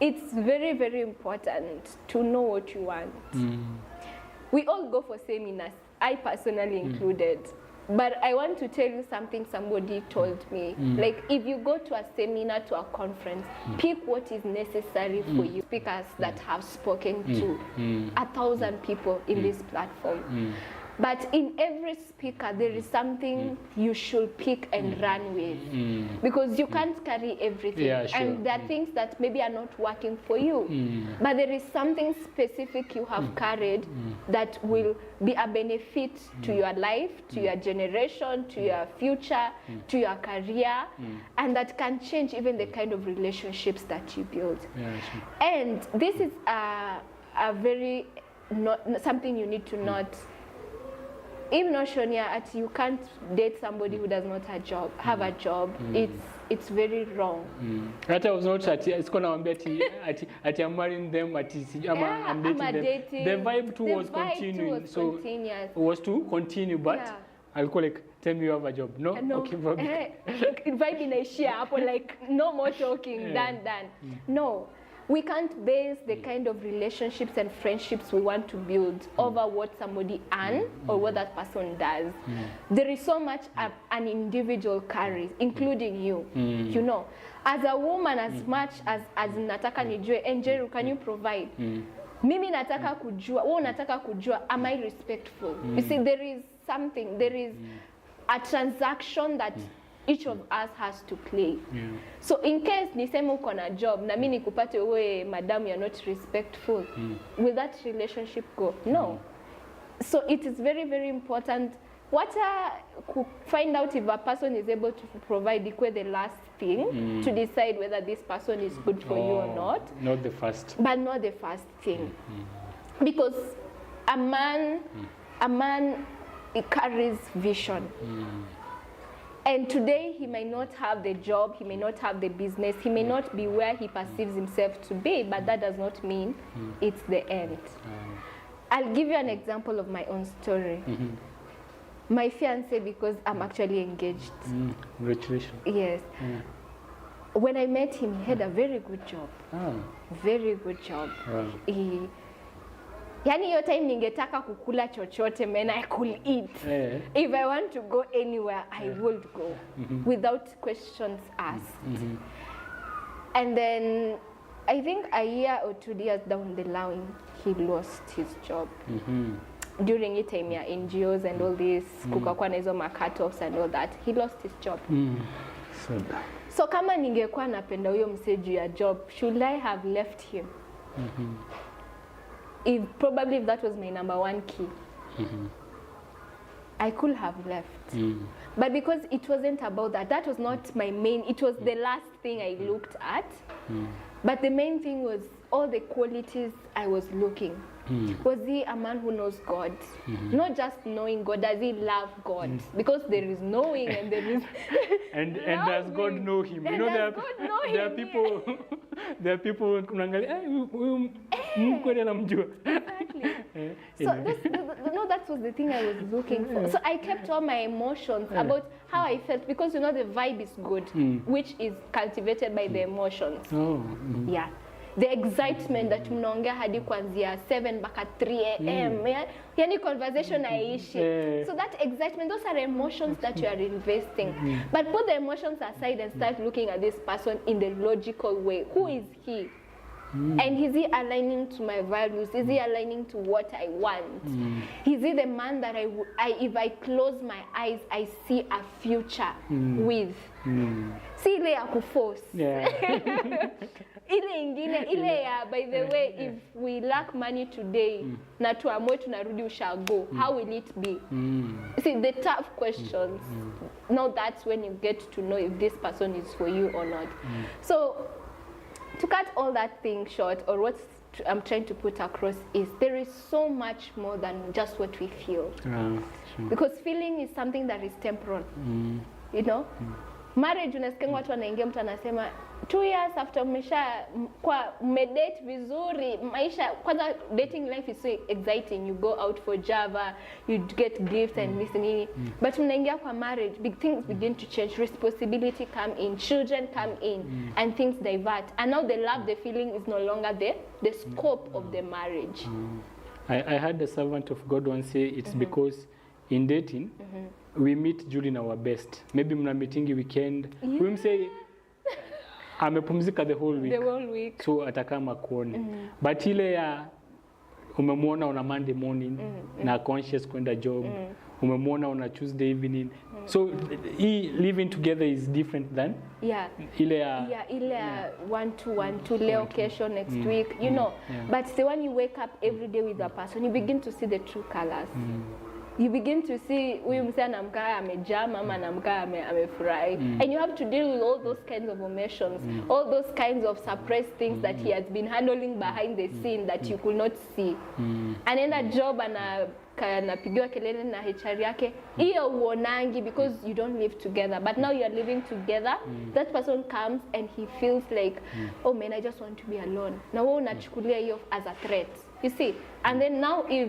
It's very, very important to know what you want. We all go for seminars, I personally included. But I want to tell you something somebody told me. Like, if you go to a seminar, to a conference, pick what is necessary for you. Speakers that have spoken to 1,000 people in this platform. But in every speaker, there is something you should pick and run with. Because you can't carry everything. Yeah, sure. And there are things that maybe are not working for you. But there is something specific you have carried that will be a benefit to your life, to your generation, to your future, to your career, and that can change even the kind of relationships that you build. Yeah, sure. And this is a very, something you need to not, even Shonia, you can't date somebody who does not have a job. It's very wrong. That was not it's gonna ati I'm marrying them, I'm dating them. The vibe too was continuing. So it was to continue, but I'll call like, tell me you have a job. No? Okay, vibe inaishia hapo, like no more talking, done. No. We can't base the kind of relationships and friendships we want to build over what somebody earns or what that person does. There is so much an individual carries, including you. You know, as a woman, as much as nataka nijue, Angel, can you provide? Mimi nataka kujua, wewe nataka kujua, am I respectful? You see, there is something, there is a transaction that each of us has to play. So in case niseme uko na job na mimi nikupate wewe madam you're not respectful, will that relationship go? No. So it is very, very important find out if a person is able to provide the last thing to decide whether this person is good for you or not. Not the first. But not the first thing. Because a man it carries vision. And today he may not have the job, he may not have the business, he may not be where he perceives himself to be, but that does not mean it's the end. I'll give you an example of my own story. My fiancé, because I'm actually engaged. Congratulations. Yes. When I met him, he had a very good job. Very good job. Wow. Yani hiyo time ningetaka kukula chochote, man, I could eat. If I want to go anywhere, I would go without questions asked. And then I think a year or 2 years down the line, he lost his job. During it time ya NGOs and all this, kukakuwa na hizo cut-offs and all that, he lost his job. So kama ningekuwa napenda huyo mseju ya job, should I have left him? If that was my number one key, I could have left. But because it wasn't about that, that was not my main, it was the last thing I looked at. But the main thing was all the qualities I was looking. Was he a man who knows God? Not just knowing God, does he love God? Because there is knowing and there is and does God know him? You know, there are people there are people exactly. So that was the thing I was looking for. So I kept all my emotions about how I felt, because you know the vibe is good, which is cultivated by the emotions. Yeah. The excitement that mnaongea hadi kuanzia 7 mpaka 3 a.m. Yani conversation haiishi. So that excitement, those are emotions that you are investing. But put the emotions aside and start looking at this person in the logical way. Who is he? And is he aligning to my values? Is he aligning to what I want? Is he the man that if I close my eyes, I see a future with? Si ile ya kuforce. Ile ingine, ile ya, by the way, if we lack money today, na tuamue tunarudi ushago, how will it be? See, the tough questions, now that's when you get to know if this person is for you or not. So, to cut all that thing short, or what I'm trying to put across is there is so much more than just what we feel. Sure. Because feeling is something that is temporal. You know? Marriage, unasikia watu wanaingia, mtu anasema 2 years after mmedate vizuri, maisha, kwanza dating life is so exciting, you go out for Java, you get gifts and this and that. But mnaingia kwa marriage, big things begin to change, responsibility come in, children come in, and things divert. And now the love, the feeling is no longer the scope of the marriage. I heard a servant of God once say it's because in dating, we meet during our best. Maybe mna meetingi weekend. We say amepumzika the whole week. So atakama kuone. But ile ya umemwona on a Monday morning na conscious kwenda job. Umemwona on a Tuesday evening. So living together is different than ile ya ile ya 1-2 leo kesho next week, you know. But the one you wake up every day with a person, you begin to see the true colors. You begin to see huyu msee anamkaa amejama ama anamkaa amefurahi, and you have to deal with all those kinds of emotions, all those kinds of suppressed things that he has been handling behind the scene that you could not see. Anaenda job anapigiwa kelele na HR yake, hiyo uonangi because you don't live together, but now you are living together. That person comes and he feels like, oh man, I just want to be alone. Na wewe unachukulia hiyo as a threat, you see. And then now if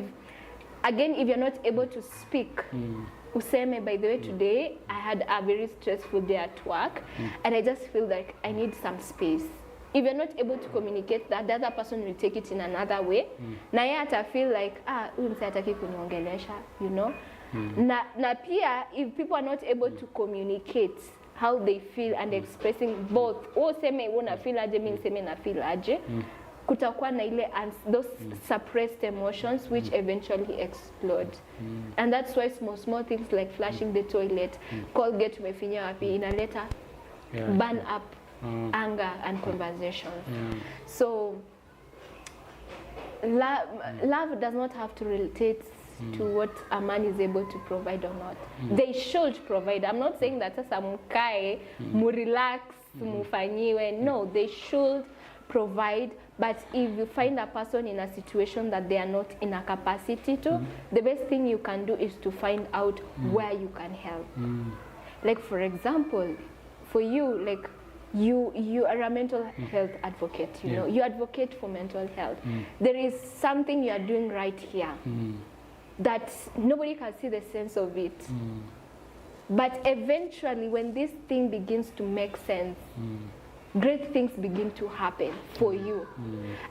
you're not able to speak, useme, by the way, today I had a very stressful day at work, and I just feel like I need some space. If you're not able to communicate that, the other person will take it in another way. Na yeye ata feel like, huyu msee hataki kuniongelesha, you know. Na pia, if people are not able to communicate how they feel and expressing both, useme una feel aje, mimi niseme na feel aje, kutakuwa na ile those suppressed emotions which eventually explode. And that's why small things like flushing the toilet, Colgate umefinya wapi, inaleta burn up anger and conversations. So love does not have to relate to what a man is able to provide or not. They should provide. I'm not saying that sasa mkae, murelax, mufanyiwe. No, they should provide. But if you find a person in a situation that they are not in a capacity to, the best thing you can do is to find out where you can help. Like, for example, for you, like, you are a mental health advocate, you know, you advocate for mental health. There is something you are doing right here that nobody can see the sense of it. But eventually, when this thing begins to make sense, great things begin to happen for you.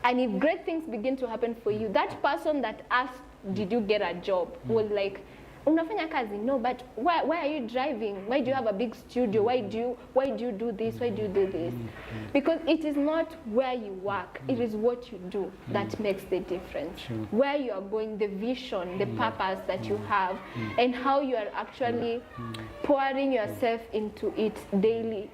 And if great things begin to happen for you, that person that asked, did you get a job, was like, unafanya kazi? No, but why are you driving? Why do you have a big studio? Why do you do this? Why do you do this? Because it is not where you work, it is what you do that makes the difference. Where you are going, the vision, the purpose that you have, and how you are actually pouring yourself into it daily,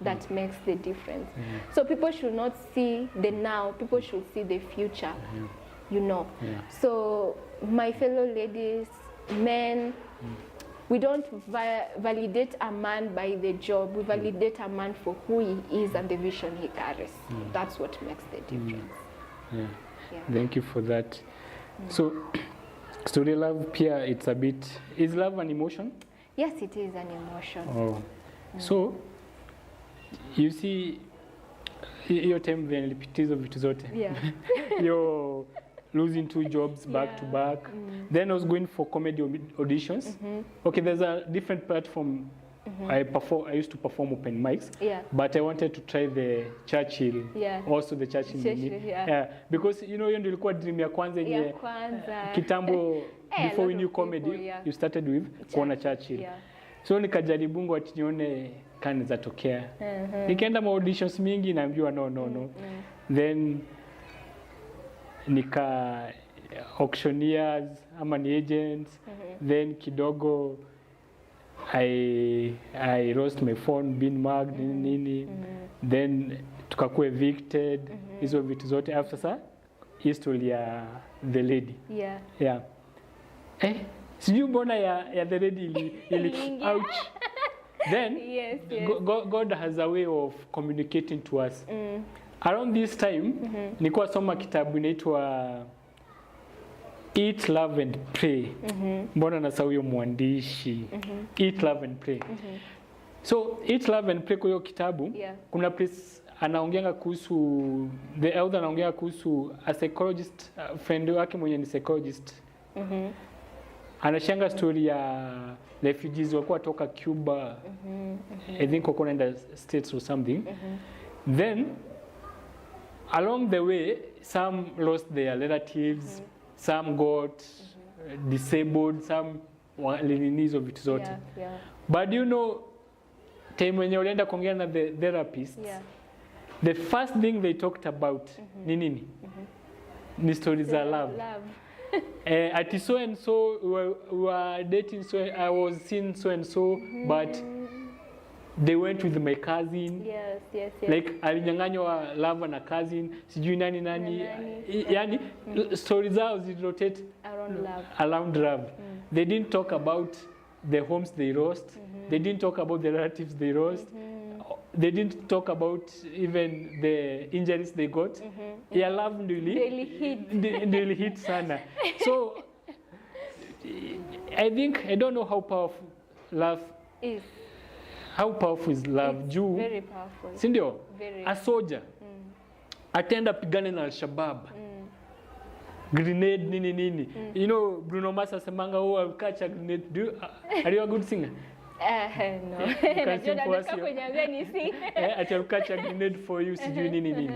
that makes the difference. So people should not see the now, people should see the future, you know. So my fellow ladies, men, we don't validate a man by the job, we validate a man for who he is and the vision he carries. That's what makes the difference. Thank you for that. So, story love, Pia, it's a bit, is love an emotion? Yes, it is an emotion. Oh. So, you see, your time venilipitizo vitu zote. You're losing 2 jobs back to back. Then I was going for comedy auditions. Okay, there's a different platform. I used to perform open mics, but I wanted to try the Churchill, also the Churchill. Because you know, hiyo ndio ilikuwa dream ya kwanza yenye kitambo before we knew comedy, you started with kuona Churchill. So nikajaribu ati nione kani zatokea. Nikaenda ma auditions mingi naambiwa no. Then nika auctioneers ama ni agents. Then kidogo I lost my phone, been mugged, nini. Then tukakuwa evicted, hizo vitu zote. After sa history ya the lady. Sijui mbona ya the lady ili ouch. Then God has a way of communicating to us. Around this time, nilikuwa soma kitabu inaitwa Eat, Love and Pray. Mbona nasahau huyo mwandishi. Eat, Love and Pray. So, Eat, Love and Pray kwa hiyo kitabu, kuna place anaongeanga kuhusu, the elder anaongeanga kuhusu a psychologist, friend wake mwenye ni psychologist. Anashanga story ya refugees walikuwa toka Cuba, I think wako naenda States or something. Then, along the way, some lost their relatives, some got disabled, some walinizo vitu zote. But you know, time when you ulienda kuongea na the therapists, the first thing they talked about ni nini? Ni stories za love. Ati so and so we were dating, so I was seeing so and so, but they went with my cousin. Like alinyang'anywa love na cousin, sijui nani. Yani stories zao zirotate around love. They didn't talk about the homes they lost. They didn't talk about the relatives they lost. They didn't talk about even the injuries they got. Yeah, love really hit sana. So I don't know how powerful love is. How powerful is love? It's very powerful. Sindio? A soldier. Atenda pigane na Al-Shabaab. Grenade nini. You know, Bruno Mars asemanga, oh, I'll catch a grenade. Are you a good singer? No. I'll catch a grenade for you, sijui nini.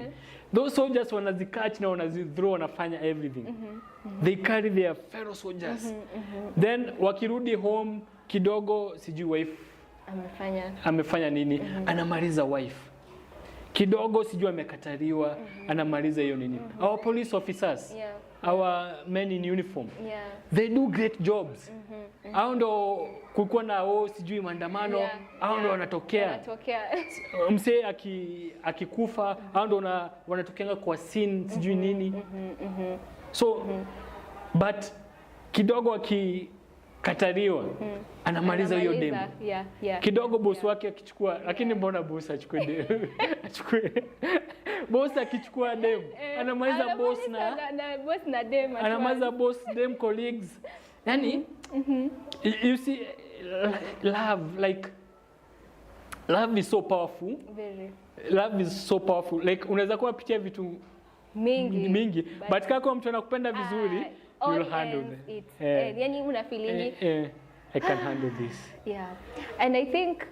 Those soldiers wanazikatch na wanazithrow, wanafanya everything. They carry their fellow soldiers. Then wakirudi home kidogo, sijui wife amefanya nini, anamaliza wife. Kidogo sijui amekataliwa, anamaliza hiyo nini. Our police officers, our men in uniform, they do great jobs. Hao ndo kulikuwa na sijui maandamano, hao ndo wanatokea. Msee akikufa, hao ndo wanatokeanga kwa scene, sijui nini. So, but kidogo akikataliwa, anamaliza hiyo demo. Kidogo boss wake akichukua, lakini mbona boss achukue demo? Boss akichukua demo, anamaliza boss na demo. Anamaliza boss dem colleagues. Yani, you see, love is so powerful. Very. Love is so powerful. Like, unaweza kuwa pitia vitu mingi, but kama mtu anakupenda vizuri, you will handle it. Yani una feeling I can handle this. And I think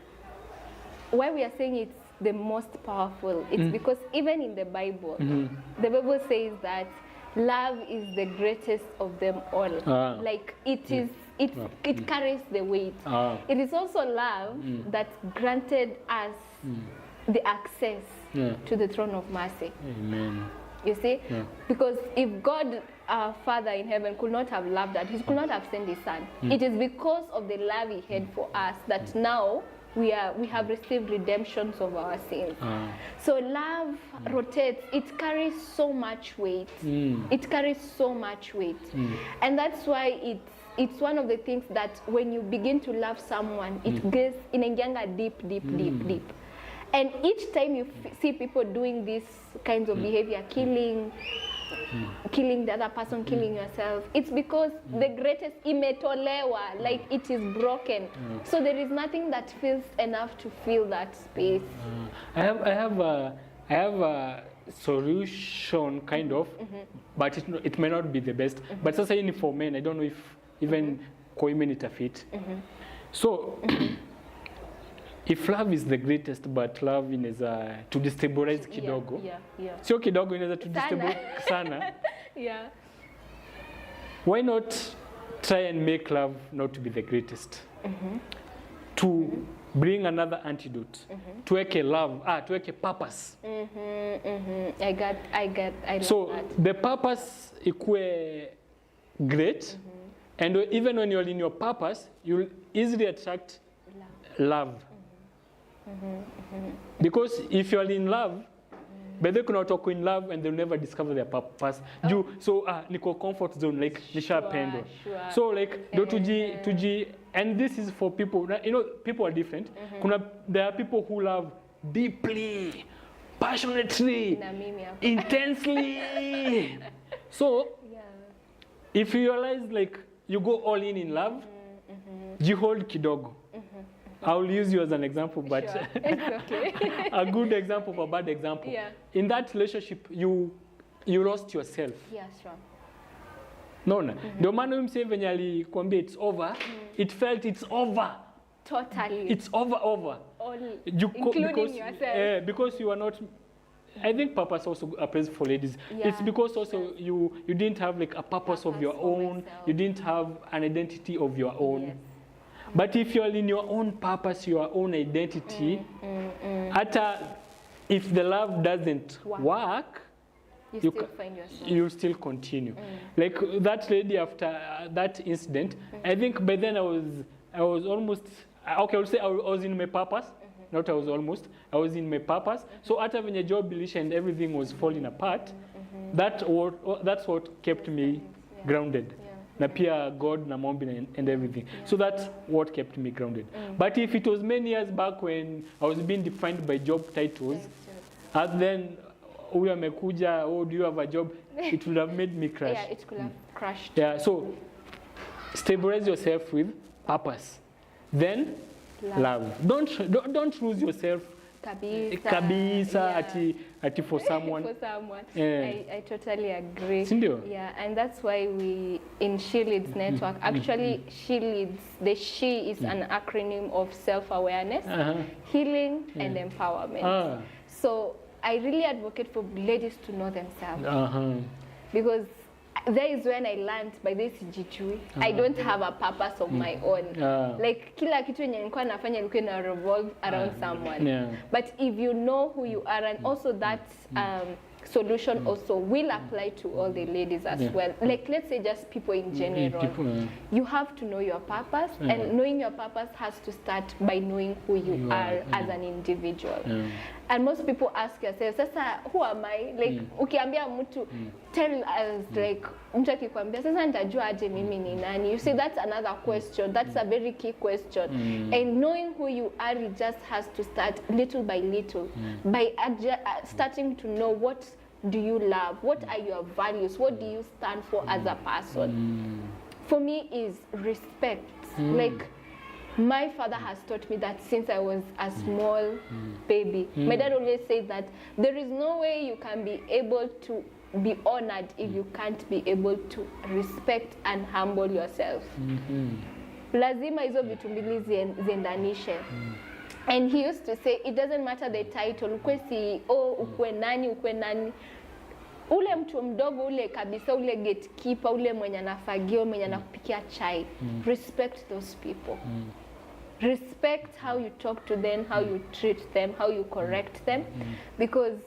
why we are saying it's the most powerful, it's because even in the Bible, the Bible says that love is the greatest of them all. Like it is it carries the weight. It is also love that granted us the access to the throne of mercy. Amen. You see? Because if God, our Father in heaven, could not have loved us, he could not have sent his son. It is because of the love he had for us that now we have received redemptions of our sins. So love rotates. It carries so much weight. It carries so much weight. And that's why it's one of the things that when you begin to love someone, it gets inaingianga deep, deep, deep, deep. And each time you see people doing these kinds of behavior, killing the other person, killing yourself, it's because the greatest imetolewa, like it is broken. So there is nothing that feels enough to fill that space. I have a solution kind of, but it may not be the best. But sasa hii for men, I don't know if even women it fit. So if love is the greatest, but love inaweza to destabilize kidogo. Sio kidogo, inaweza to destabilize sana. Why not try and make love not to be the greatest? To bring another antidote. Tuweke love, tuweke purpose. I love so that. The purpose ikue great, and even when you're in your purpose, you'll easily attract love. Because if you're in love, but they cannot talk in love and they'll never discover their purpose. So niko comfort zone, like nishapendwa. So like do tuji, and this is for people. You know, people are different. There are people who love deeply, passionately, intensely. So if you realize like you go all in love, you hold kidogo. I'll use you as an example, but it's okay. A good example of a bad example. In that relationship, you lost yourself. Yeah, sure. No. The man who said venye alikwambia it's over, it felt it's over. Totally. It's over. All, including yourself. Because you are not. I think purpose also applies for ladies. It's because also you didn't have like a purpose of your own. Myself. You didn't have an identity of your own. But if you're in your own purpose, your own identity, if the love doesn't work, you still find yourself. You still continue. Like that lady after that incident, I think by then I was almost, okay, I would say I was in my purpose. Not I was almost, I was in my purpose. So after when your job released and everything was falling apart, that's what kept me grounded. Na pia God na maombi and everything. So that's what kept me grounded. But if it was many years back when I was being defined by job titles, and then huyu amekuja, do you have a job? It would have made me crash. Yeah, it could have crashed. Yeah, so stabilize yourself with purpose. Then love. Don't lose yourself. Kabisa ati for someone. For someone. I totally agree. Sindio? Yeah, and that's why we in She Leads Network, actually She Leads, the She is an acronym of self-awareness, healing and empowerment. So I really advocate for ladies to know themselves. Because there is when I learned by this jijui. I don't have a purpose of my own. Like kila kitu yenye nilikuwa nafanya ilikuwa ina revolve around someone. But if you know who you are, and also that solution also will apply to all the ladies as well. Like let's say just people in general. You have to know your purpose, and knowing your purpose has to start by knowing who you are as an individual. And most people ask yourself, sasa who am I? Like ukiambia mtu tell us, like mtu akikwambia sasa nitajua aje mimi ni nani? You see, that's another question. That's a very key question. And knowing who you are, it just has to start little by little, by starting to know what do you love, what are your values, what do you stand for as a person. For me is respect. Like my father has taught me that since I was a small baby. My dad always says that there is no way you can be able to be honored if you can't be able to respect and humble yourself. Lazima hizo vitu mbili ziendanishe. And he used to say, it doesn't matter the title, ukwe CEO, ukwe nani, ule mtu mdogo ule kabisa, ule gatekeeper, ule mwenye anafagia, mwenye anakupikia chai, respect those people. Respect how you talk to them, how you treat them, how you correct them, because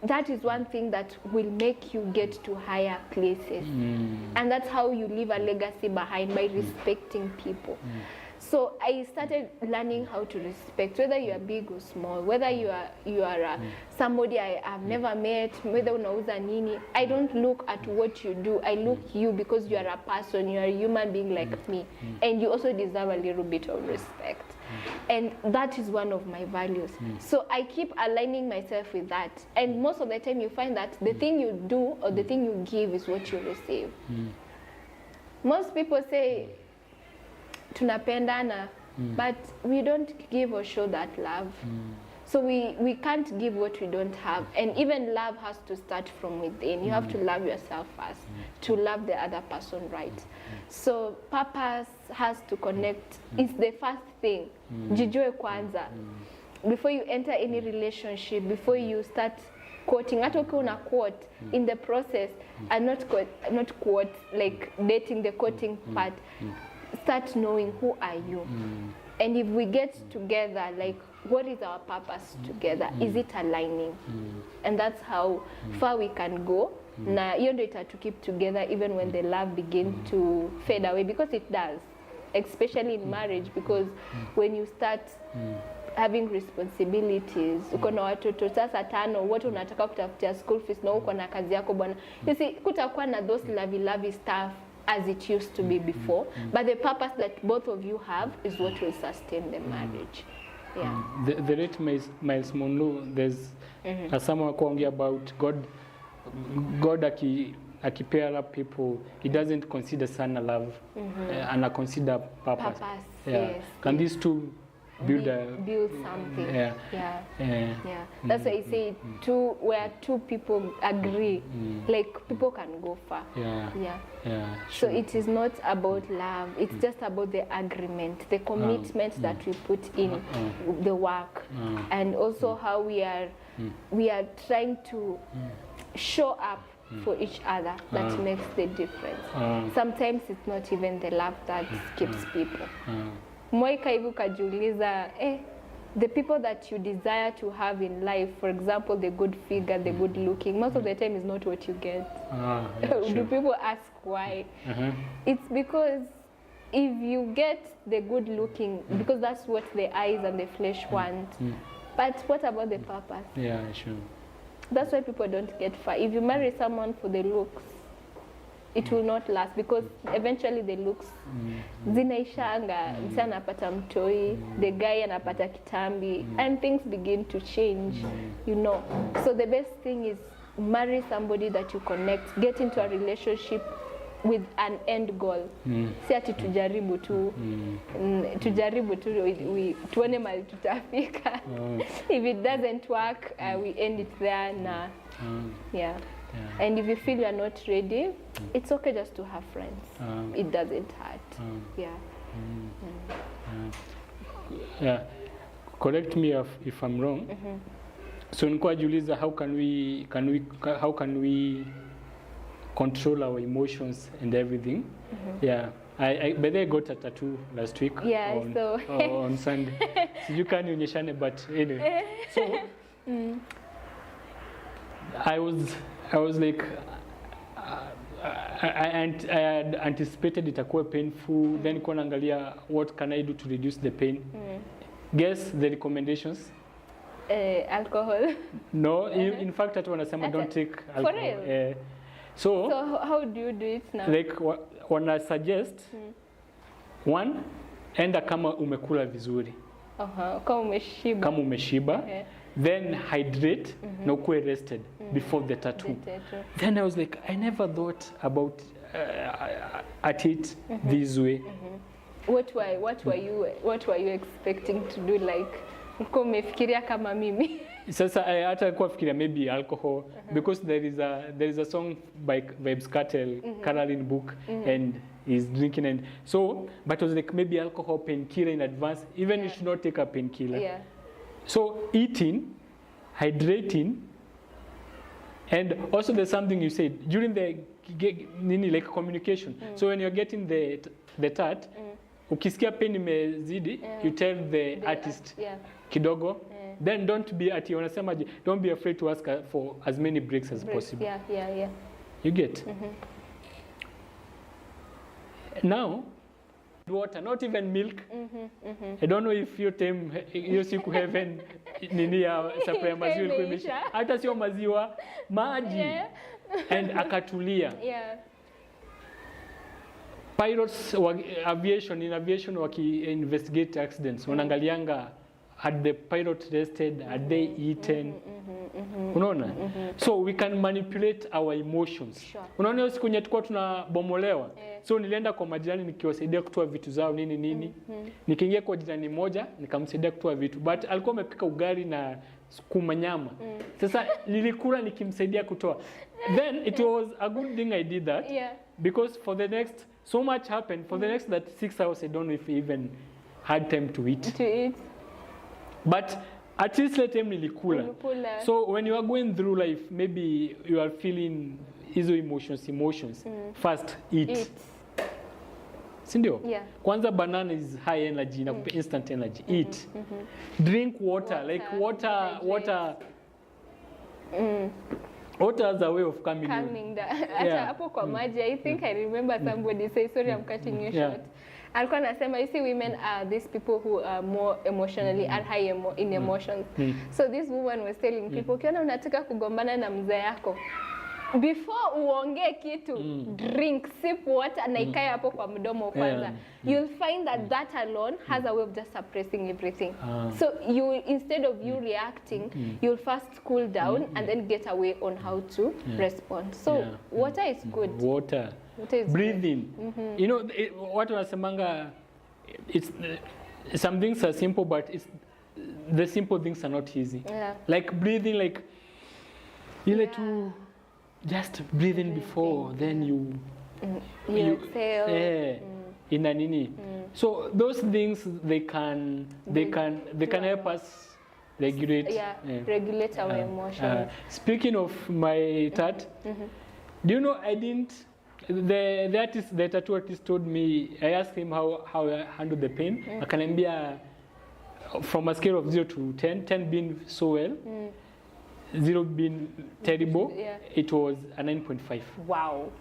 that is one thing that will make you get to higher places. And that's how you leave a legacy behind, by respecting people. So I started learning how to respect, whether you are big or small, whether you are somebody I have never met, whether unauza nini. I don't look at what you do. I look you, because you are a person, you are a human being like me, and you also deserve a little bit of respect. And that is one of my values. So I keep aligning myself with that. And most of the time you find that the thing you do or the thing you give is what you receive. Most people say, tunapendana, but we don't give or show that love. So we can't give what we don't have. And even love has to start from within. You have to love yourself first to love the other person right. So purpose has to connect. It's the first thing. Jijue kwanza. Before you enter any relationship, before you start quoting, hata ukiwa una quote, in the process, and not quote like dating, the quoting part, start knowing who are you. And if we get together, like, what is our purpose together? Is it aligning? And that's how far we can go. Na hiyo ndio to keep together even when the love begins to fade away, because it does, especially in marriage, because when you start having responsibilities, uko na watoto sasa 5, wote unataka kutafutia school fees, na uko na kazi yako bwana. You see, kutakuwa na those lovey stuff as it used to be before, but the purpose that both of you have is what will sustain the marriage. Yeah. The late Miles Monroe, there's someone talking about God pair up people, he doesn't consider son a love, and consider purpose. Yes. Can these two build something? Yeah. That's why I say where two people agree, like people can go far. So it is not about love, it's just about the agreement, the commitment that we put in the work, and also how we are trying to show up for each other. That makes the difference. Sometimes it's not even the love that keeps people. Moika hivi kajiuliza, the people that you desire to have in life, for example, the good figure, the good looking, most of the time is not what you get. Do people ask why? It's because if you get the good looking, because that's what the eyes and the flesh want, but what about the purpose? Yeah, sure. That's why people don't get far. If you marry someone for the looks, it will not last, because eventually the looks zinaishanga, msa anapata mtoi, the guy anapata kitambi, and things begin to change, you know. So the best thing is marry somebody that you connect, get into a relationship with an end goal. Si ati tujaribu tu, tuone mali tutafika. If it doesn't work, we end it there. And if you feel you are not ready, it's okay just to have friends. It doesn't hurt. Correct me if I'm wrong. So nilikuwa najiuliza, how can we control our emotions and everything? But I got a tattoo last week on Sunday. So you can't onyeshane, but anyway. So I was like, I had anticipated itakuwa painful. Then nilikuwa naangalia what can I do to reduce the pain. Guess the recommendations? Alcohol. No, in fact hata wanasema don't take alcohol. For real? So how do you do it now? Like wana suggest one, enda kama umekula vizuri. Kama umeshiba. Then hydrate na ukuwe rested before the tattoo. Then I was like, I never thought about at it this way. What were you expecting to do? Like, uko umefikiria kama mimi? Sasa hata kwa fikiria maybe alcohol, because there is a song by Vibes Cartel, Caroline Book, and he's drinking, and so, but I was like, maybe alcohol, painkiller in advance. Even you should not take a painkiller. So eating, hydrating, And also there's something you said during the like communication. So when you're getting the tat, ukisikia pain imezidi, you tell the artist kidogo. Then don't be don't be afraid to ask for as many breaks as possible. Yeah. You get? Now, water, not even milk. I don't know if your time you siku heaven nini ya supply maziwa ilikuwa imeisha. Hata sio maziwa, maji. And akatulia. Pilots in aviation waki investigate accidents. Wanaangalianga, had the pilot rested, had they eaten? Unaona? So we can manipulate our emotions. Unaona hiyo siku nye tulikuwa tunabomolewa. So nilienda kwa majirani nikiwasaidia kutoa vitu zao nini. Nikiingia kwa jirani moja nikamsaidia kutoa vitu. But alikuwa amepika ugali na sukuma nyama. Sasa nilikula nikimsaidia kutoa. Then it was a good thing I did that. Because for the next, so much happened. For the next 6 hours I don't know if I even had time to eat. But at least let them nilikula. So when you are going through life, maybe you are feeling hizo emotions. First, eat. Sindio? Kwanza banana is high energy, instant energy. Eat. Drink water. Like water. Water has a way of calming down. Hapo kwa maji, I think I remember somebody say, sorry, I'm cutting you short. Alikuwa anasema, you see, women are these people who are more emotionally are high in emotions. So this woman was telling people, ukiona unataka kugombana na mzee yako, before uongee kitu, drink, sip water, na ikae hapo kwa mdomo kwanza. You'll find that alone has a way of just suppressing everything. So instead of you reacting, you'll first cool down and then get away on how to respond. So water is good. Water is breathing. Good. You know, what wanasemanga, it's some things are simple, but the simple things are not easy. Like breathing, like just breathing before, then you exhale. In a nini. So those things they can help us regulate. Regulate our emotions. Speaking of my tat, do you know the tattoo artist told me, I asked him how I handle the pain. Akaniambia from a scale of 0 to 10, 10 being so well. 0 being terrible, it was a 9.5. Wow.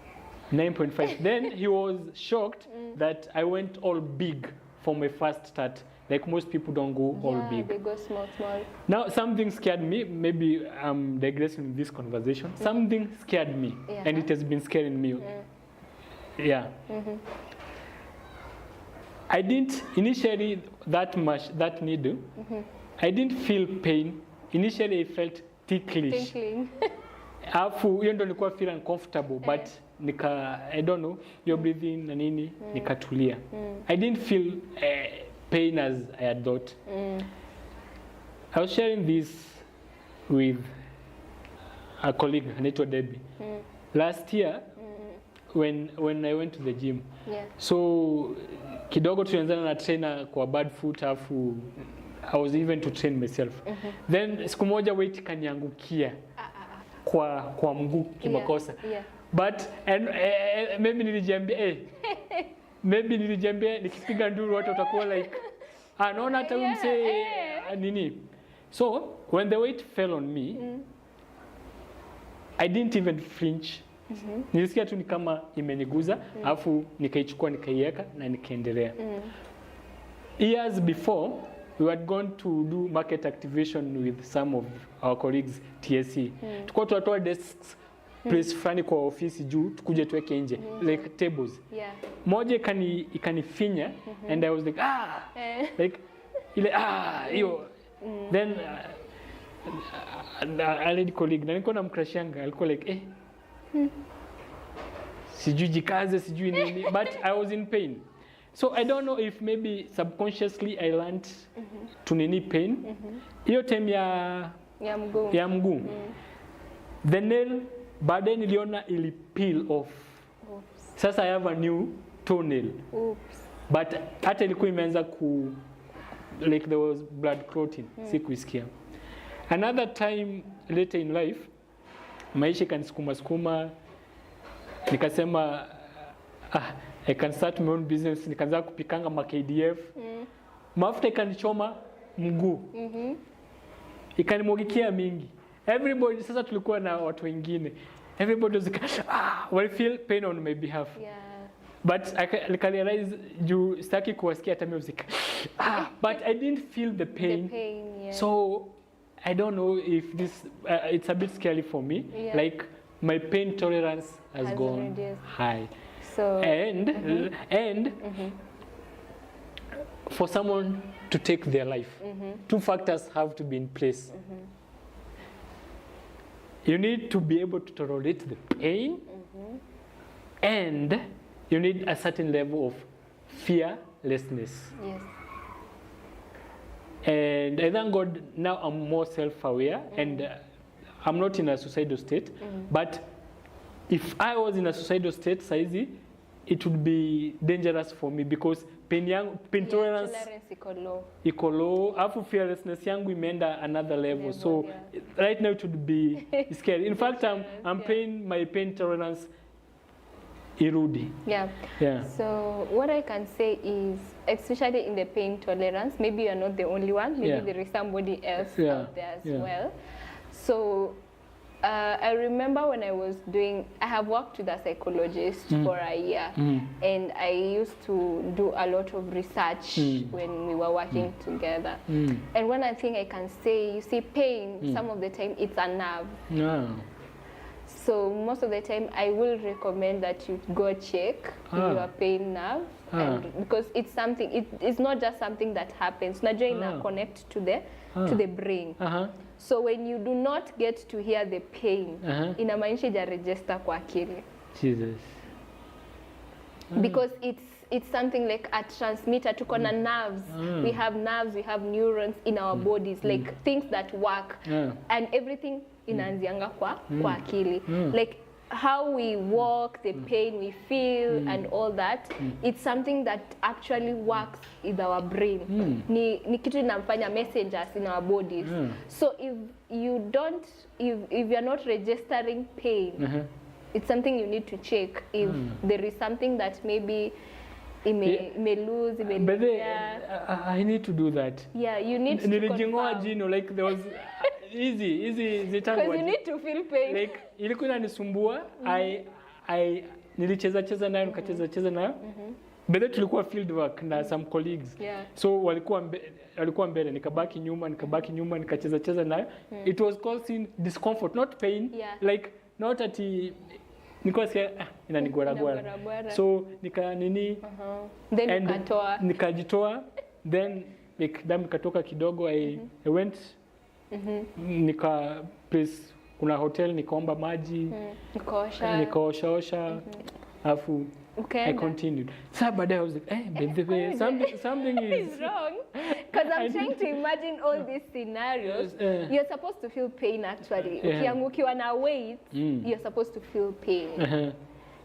9.5. Then he was shocked that I went all big for my first start. Like most people don't go all big. They go small. Now something scared me. Maybe I'm digressing in this conversation. Something scared me, and it has been scaring me. I didn't initially that needle. I didn't feel pain. Initially I felt tickling. Alafu hiyo ndo nilikuwa feel uncomfortable, but I don't know, you're breathing na nini, nikatulia. I didn't feel pain as I had thought. I was sharing this with a colleague, anaitwa Debbie. Last year, when I went to the gym. So kidogo tulianzana na trainer kwa bad foot, alafu I was even to train myself. Then siku moja weight kaniangukia kwa mguu kimakosa. But maybe nilijiambia nikipiga nduru watu watakuwa like naona hata mse nini. So when the weight fell on me, I didn't even flinch. Nilisikia tu ni kama imeniguza, alafu nikaichukua nikaiweka na nikaendelea. Years before, we had gone to do market activation with some of our colleagues TSC. Tulikuwa tunatoa desks place fulani kwa ofisi juu tukuje tuweke nje like tables. Moja ikanifinya and I was like like ile hiyo. Then a lady colleague na niko na mkrashanga alikuwa like sijui jikaze sijui nini, but I was in pain. So I don't know if maybe subconsciously I learned to nini pain. Hiyo time ya mguu. The nail baadaye niliona ili peel off. Sasa I have a new toenail. But hata ilikuwa imeanza like there was blood clotting. Sikuisikia. Another time later in life, maisha kanisukuma, nikasema I can start my own business. Nikaanza kupikanga ma KDF. Mafuta ikanichoma mguu. Ikanimwagikia mingi. Everybody, sasa tulikuwa na watu wengine. Everybody was like, will feel pain on my behalf. Yeah. But I realized you staki kuwasikia hata music. But I didn't feel the pain. The pain, yeah. So I don't know if this it's a bit scary for me. Yeah. Like my pain tolerance has gone reduced. high. So and for someone to take their life, two factors have to be in place. You need to be able to tolerate the pain, and you need a certain level of fearlessness. Yes. And I thank God now I'm more self-aware, and I'm not in a suicidal state. But if I was in a suicidal state, saizi, it would be dangerous for me because pain tolerance iko low, afu fearlessness yangu imeenda another level. So right now it would be scary. In fact, I'm paying my pain tolerance irudi. Yeah. So what I can say is, especially in the pain tolerance, maybe you're not the only one. Maybe there is somebody else out there as well. So I remember when I have worked with a psychologist for a year, and I used to do a lot of research when we were working together. And one thing I can say, you see, pain, some of the time it's a nerve. So most of the time I will recommend that you go check your pain nerve, and because it's something, it's not just something that happens. Najua ina connect to the brain. So when you do not get to hear the pain, inamaanisha ija-register kwa akili. Jesus. Because it's something like a transmitter. Tuko na nerves. We have nerves, we have neurons in our bodies, like things that work. And everything inaanzianga kwa akili. Like how we walk, the pain we feel, and all that, it's something that actually works in our brain. Ni kitu inafanya messengers in our bodies. So if you're not registering pain, it's something you need to check. If there is something that maybe it may lose, it may but I need to do that. Yeah, you need to confirm. Jino, like there was easy because you need to feel pain. Like ilikuwa inanisumbua, nilicheza nayo, nikacheza nayo. But then tulikuwa field work na some colleagues. So walikuwa mbele, nikabaki nyuma, nikacheza nayo. It was causing discomfort, not pain. Like not ati nilikuwa sikia inanigwara. So then nikajitoa, then like damu ikatoka kidogo. I went nika place, kuna hotel, nikaomba maji, nikaosha, afu I continued. So baadaye I was like, by the way, something is wrong. Because I'm trying to imagine all these scenarios. You're supposed to feel pain actually. Ukiangukiwa na weight, you're supposed to feel pain.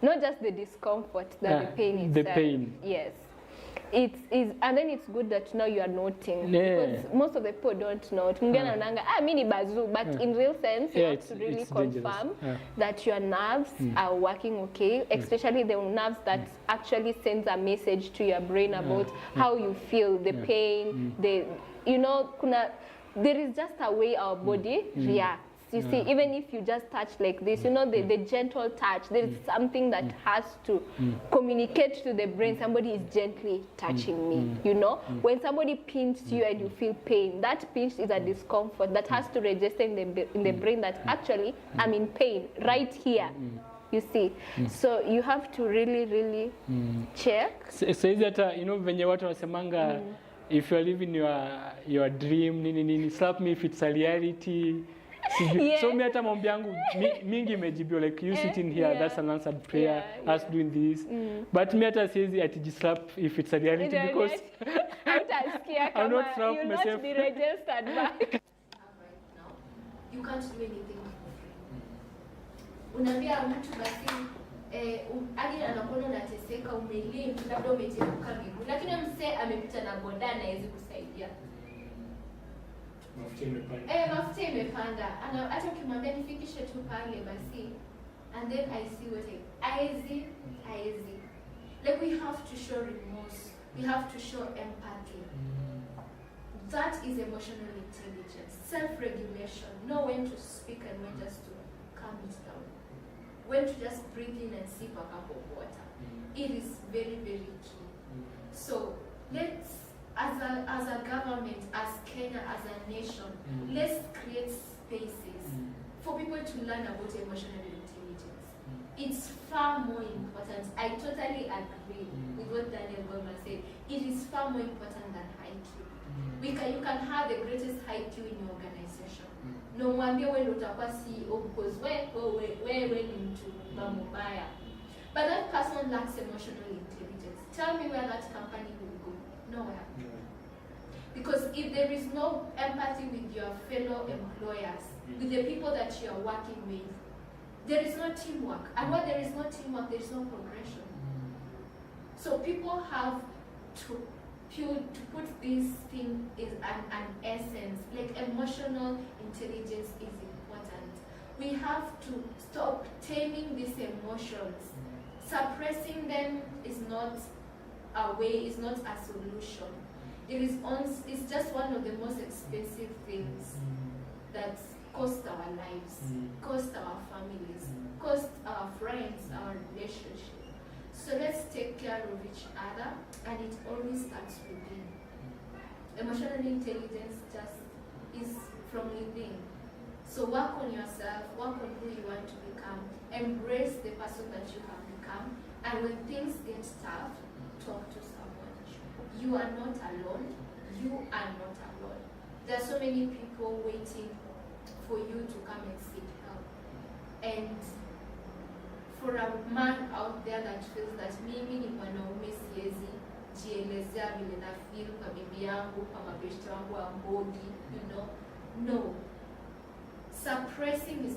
Not just the discomfort, the pain itself. The pain. Yes. And then it's good that now you are noting, because most of the people don't note. Mini bazoo, but in real sense, you have to really confirm that your nerves are working okay, especially the nerves that actually sends a message to your brain about how you feel, the pain, there is just a way our body reacts. You see, even if you just touch like this, the gentle touch, there is something that has to communicate to the brain. Somebody is gently touching me, When somebody pinches you and you feel pain, that pinch is a discomfort that has to register in the brain that actually I'm in pain right here. You see, so you have to really check. So is that venye watu wanasemanga, if you are living your dream, nini, slap me if it's a reality. So me hata maombi yangu mingi imejibiwa, like you sitting here, that's an answered prayer, us doing this. But me hata siwezi atijislap if it's a reality, because I'm not slap myself. Not be registered back. Right now, you can't do anything for free. Unaambia mtu basi hadi anakuona unateseka, umelia, labda umejeruka miguu, lakini msee amepita na boda na hawezi kusaidia. mafuta imepanda. Hata ukimwambia nifikishe tu pale basi. And then I see what I like we have to show remorse. We have to show empathy. That is emotional intelligence. Self-regulation. Know when to speak and when just to calm it down. When to just breathe in and sip a cup of water. It is very, very key. So let's, as a government, as Kenya, as a nation, let's create spaces for people to learn about emotional intelligence. It's far more important. I totally agree with what Daniel Goldman said. It is far more important than IQ. You can have the greatest IQ in your organization. No mwambie wewe utakuwa CEO because wewe ni mtu mbaya. But that person lacks emotional intelligence. Tell me where that company will go. Nowhere. Because if there is no empathy with your fellow employers, with the people that you are working with, there is no teamwork. And when there is no teamwork, there is no progression. So people have to put this thing is an essence, like emotional intelligence is important. We have to stop taming these emotions. Suppressing them is not a way, is not a solution. It's just one of the most expensive things that cost our lives, cost our families, cost our friends, our relationship. So let's take care of each other, and it always starts within. Emotional intelligence just is from within. So work on yourself, work on who you want to become, embrace the person that you have become, and when things get tough, talk to someone. You are not alone. You are not alone. There are so many people waiting for you to come and seek help. And for a man out there that feels that mimi ni mwanaume siwezi jielezea vile na feel kwa bibi yangu, kwa mabeshte wangu wa mbogi, no. Expressing is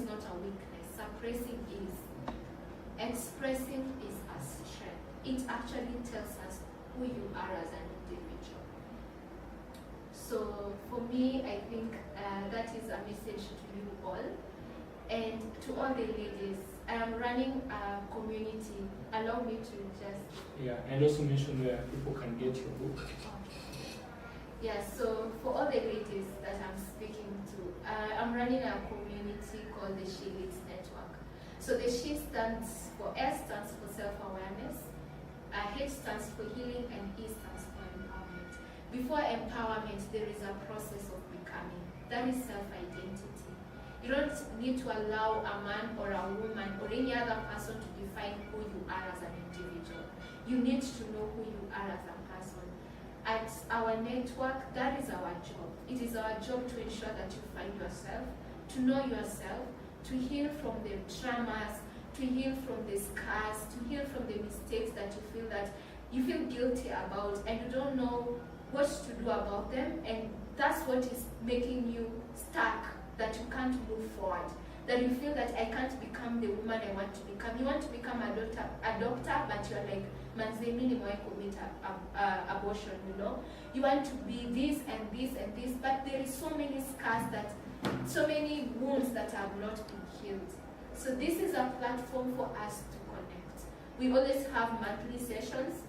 not a weakness. Expressing is a strength. It actually tells us who you are as an individual. So for me, I think that is a message to you all. And to all the ladies, I am running a community. Allow me to just... Yeah, and also mention where people can get your book. Yeah, so for all the ladies that I'm speaking to, I'm running a community called the She Leads Network. So the She stands for, S stands for self-awareness, H stands for healing, and E stands for empowerment. Before empowerment, there is a process of becoming. That is self-identity. You don't need to allow a man or a woman or any other person to define who you are as an individual. You need to know who you are as a person. At our network, that is our job. It is our job to ensure that you find yourself, to know yourself, to heal from the traumas, to heal from the scars, to heal from the mistakes that you feel guilty about and you don't know what to do about them, and that's what is making you stuck, that you can't move forward, that you feel that I can't become the woman I want to become. You want to become a doctor, but you're like, manze mimi nimewahi commit abortion, You want to be this and this and this, but there is so many scars, so many wounds that have not been healed. So this is a platform for us to connect. We always have monthly sessions.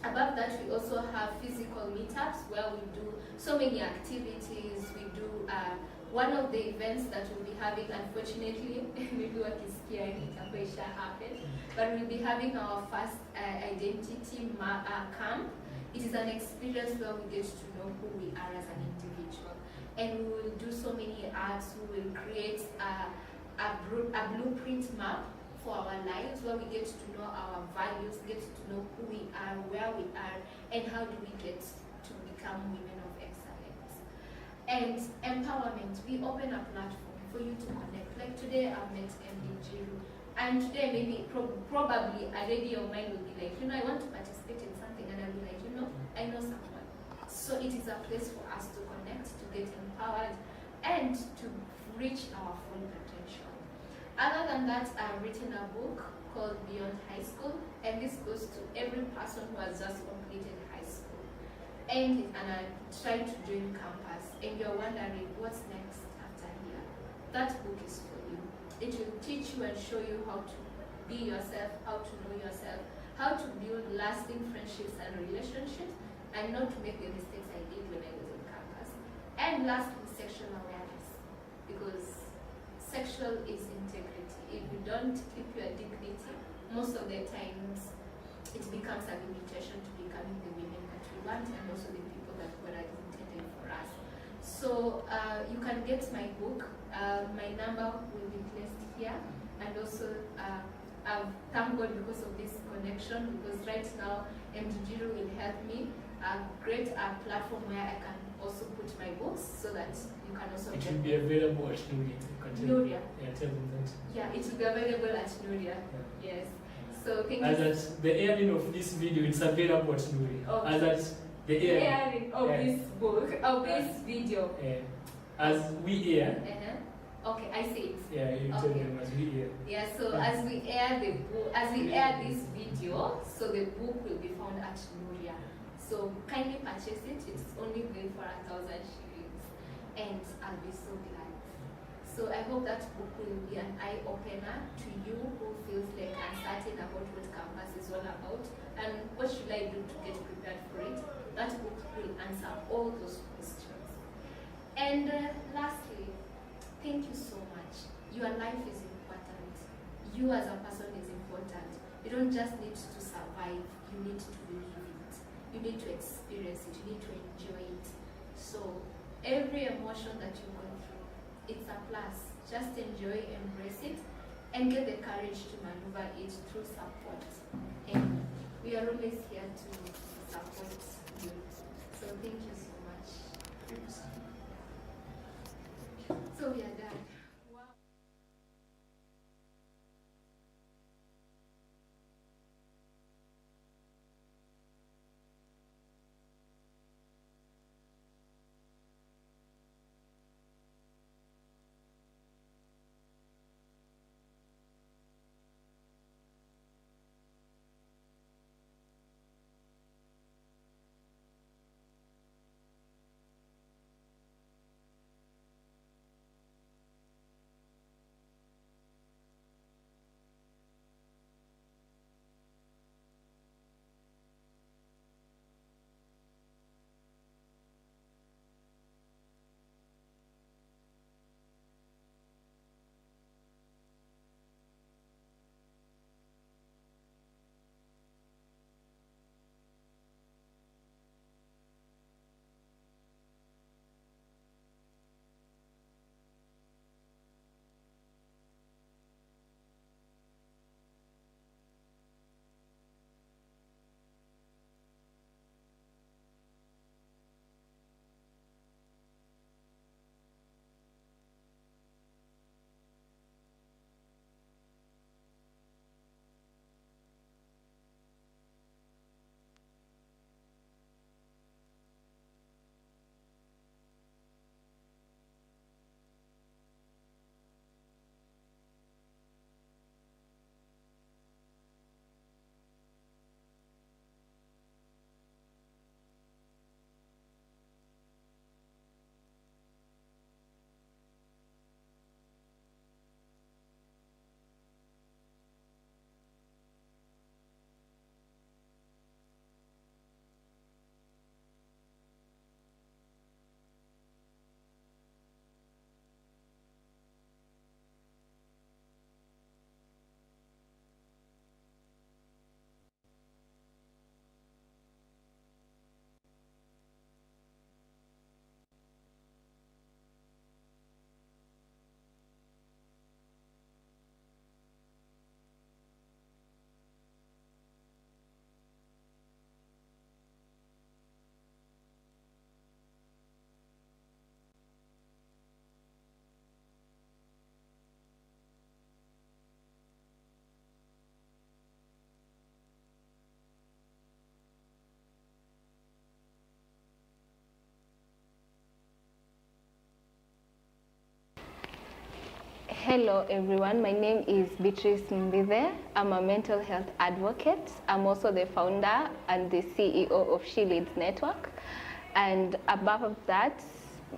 Above that, we also have physical meetups where we do so many activities. We do one of the events that we'll be having, unfortunately, maybe what is scary, it happen, but we'll be having our first identity camp. It is an experience where we get to know who we are as an individual. And we will do so many arts. We will create a blueprint map for our lives where we get to know our values, get to know who we are, where we are, and how do we get to become women of excellence. And empowerment, we open a platform for you to connect. Like today I met MD Jiru, and today maybe probably a lady of mine will be like, I want to participate in something, and I'll be like, I know someone. So it is a place for us to connect, to get empowered, and to reach our full potential. Other than that, I've written a book called Beyond High School, and this goes to every person who has just completed high school. and I tried to join campus, and you're wondering what's next after here, that book is for you. It will teach you and show you how to be yourself, how to know yourself, how to build lasting friendships and relationships, and not to make the mistakes I did when I was on campus. And lastly, sexual awareness, because sexual is integrity. If you don't keep your dignity, most of the times it becomes a limitation to becoming the women that we want and also the people that God has intended for us. So you can get my book. My number will be placed here, and also thank God because of this connection, because right now MDGiro will help me create a platform where I can also put my books so that you can also it will be available at Nuria. Yeah, tell them that. Yeah, it will be available at Nuria. Yeah. Yes. So thank as you. at the airing of this video, it's available at Nuria. Okay. As at the airing of this book, of this video. As we air. Okay, I see it. Yeah, you tell them as we air. Yeah, so as we air the book, as we air this video, so the book will be found at Nuria. So kindly purchase it. It's only going for 1,000 shillings, and I'll be so glad. So I hope that book will be an eye opener to you who feels like uncertain about what campus is all about and what should I do to get prepared for it. That book will answer all those questions. And lastly, thank you so much. Your life is important. You as a person is important. You don't just need to survive, you need to live it. You need to experience it, you need to enjoy it. So every emotion that you go through, it's a plus. Just enjoy, embrace it, and get the courage to maneuver it through support. And we are always here to support you. So thank you so much. So we are done. Hello everyone, my name is Beatrice Mbithe. I'm a mental health advocate. I'm also the founder and the CEO of She Leads Network. And above that,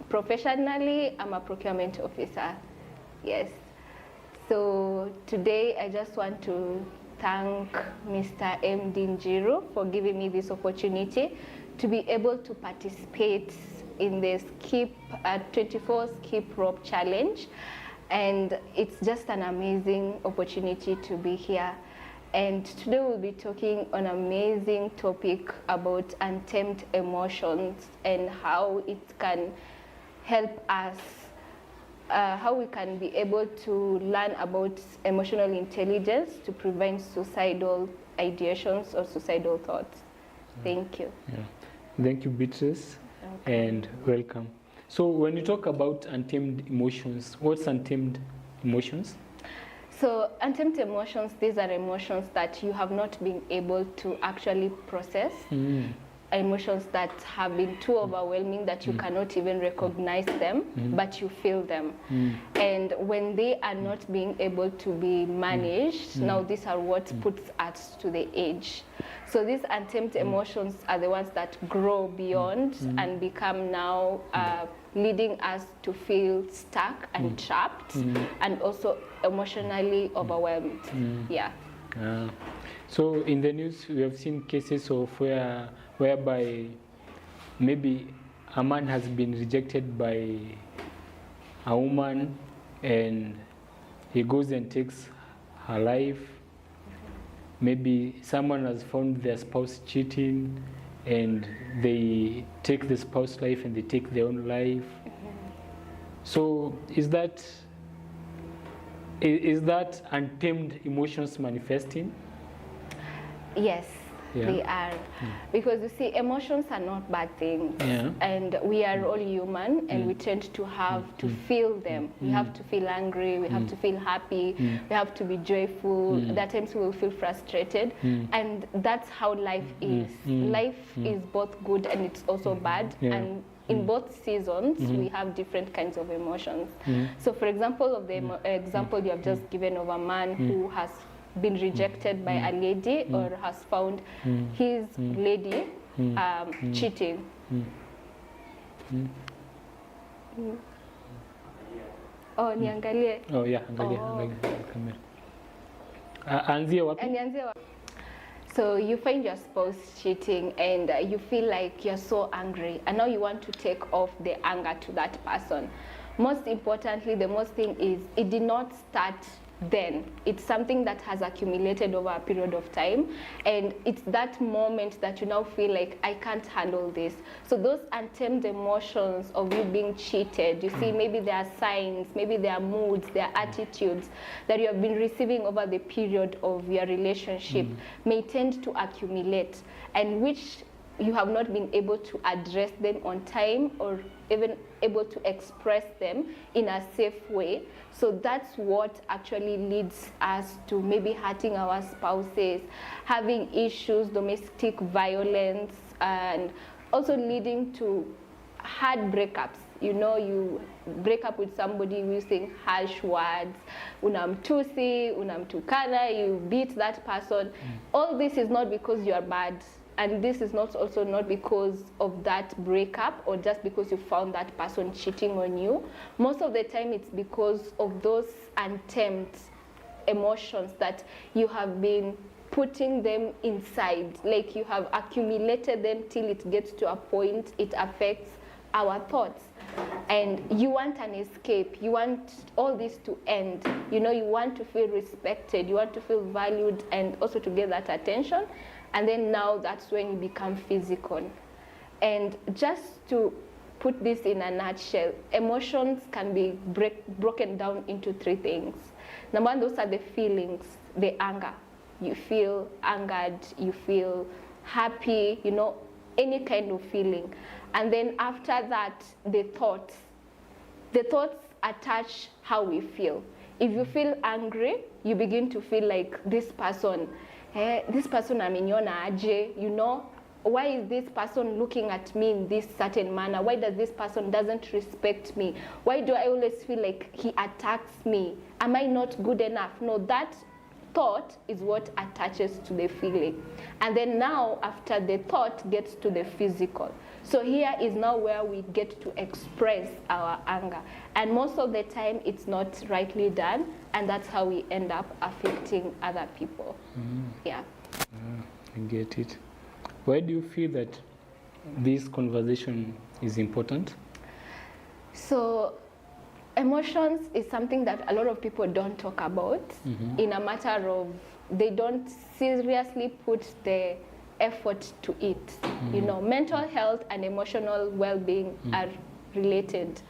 professionally, I'm a procurement officer. Yes. So today I just want to thank Mr. M. Njiru for giving me this opportunity to be able to participate in the 24 Skip Rope Challenge. And it's just an amazing opportunity to be here. And today we'll be talking on an amazing topic about untamed emotions and how it can help us, how we can be able to learn about emotional intelligence to prevent suicidal ideations or suicidal thoughts. Thank you. Yeah. Thank you, Beatrice, and welcome. So when you talk about untamed emotions, what's untamed emotions? So untamed emotions, these are emotions that you have not been able to actually process. Emotions that have been too overwhelming that you cannot even recognize them, but you feel them. And when they are not being able to be managed, now these are what puts us to the edge. So these untamed emotions are the ones that grow beyond and become now leading us to feel stuck and trapped and also emotionally overwhelmed. Yeah. So in the news, we have seen cases of whereby maybe a man has been rejected by a woman and he goes and takes her life. Maybe someone has found their spouse cheating and they take the spouse's life and they take their own life. So is that untamed emotions manifesting? Yes, they are. Because you see, emotions are not bad things. And we are all human and we tend to have to feel them. We have to feel angry, we have to feel happy, we have to be joyful. At times we will feel frustrated. And that's how life is. Life is both good and it's also bad. And in both seasons, we have different kinds of emotions. So for example, of the example you have just given of a man who has been rejected by a lady or has found his lady cheating. Oh, niangalie. Oh yeah, angalia kamera. Anzia wapi? So you find your spouse cheating and you feel like you're so angry and now you want to take off the anger to that person. Most importantly, the most thing is it did not start then. It's something that has accumulated over a period of time, and it's that moment that you now feel like I can't handle this. So those untamed emotions of you being cheated, you see, maybe there are signs, maybe there are moods, there are attitudes that you have been receiving over the period of your relationship may tend to accumulate, and which you have not been able to address them on time or even able to express them in a safe way. So that's what actually leads us to maybe hurting our spouses, having issues, domestic violence, and also leading to hard breakups. You know, you break up with somebody using harsh words, unamtusi, unamtukana, you beat that person. All this is not because you are bad. And this is also not because of that breakup or just because you found that person cheating on you. Most of the time it's because of those untamed emotions that you have been putting them inside. Like you have accumulated them till it gets to a point it affects our thoughts. And you want an escape. You want all this to end. You know, you want to feel respected. You want to feel valued and also to get that attention. And then now that's when you become physical. And just to put this in a nutshell, emotions can be broken down into three things. Number one, those are the feelings, the anger. You feel angered, you feel happy, you know, any kind of feeling. And then after that, the thoughts. The thoughts attach how we feel. If you feel angry, you begin to feel like this person ameniona aje, you know, why is this person looking at me in this certain manner? Why does this person doesn't respect me? Why do I always feel like he attacks me? Am I not good enough? No, that thought is what attaches to the feeling. And then now, after the thought gets to the physical. So here is now where we get to express our anger. And most of the time, it's not rightly done, and that's how we end up affecting other people. Yeah. I get it. Why do you feel that this conversation is important? So emotions is something that a lot of people don't talk about in a matter of, they don't seriously put the effort to it. You know, mental health and emotional well-being are related.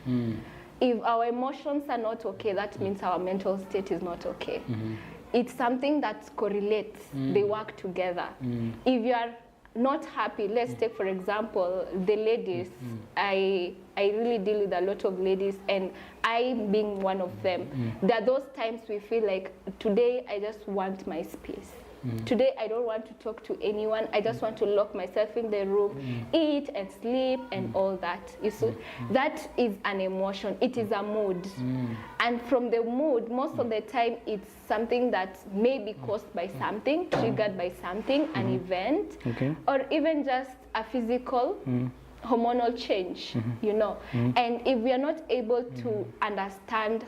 If our emotions are not okay, that means our mental state is not okay. It's something that correlates. They work together. If you are not happy, let's take for example the ladies. I really deal with a lot of ladies, and I being one of them. There are those times we feel like, today I just want my space. Today I don't want to talk to anyone. I just want to lock myself in the room, eat and sleep and all that. You see, that is an emotion. It is a mood. And from the mood, most of the time it's something that may be caused by something, triggered by something, an event, or even just a physical hormonal change, you know. And if we are not able to understand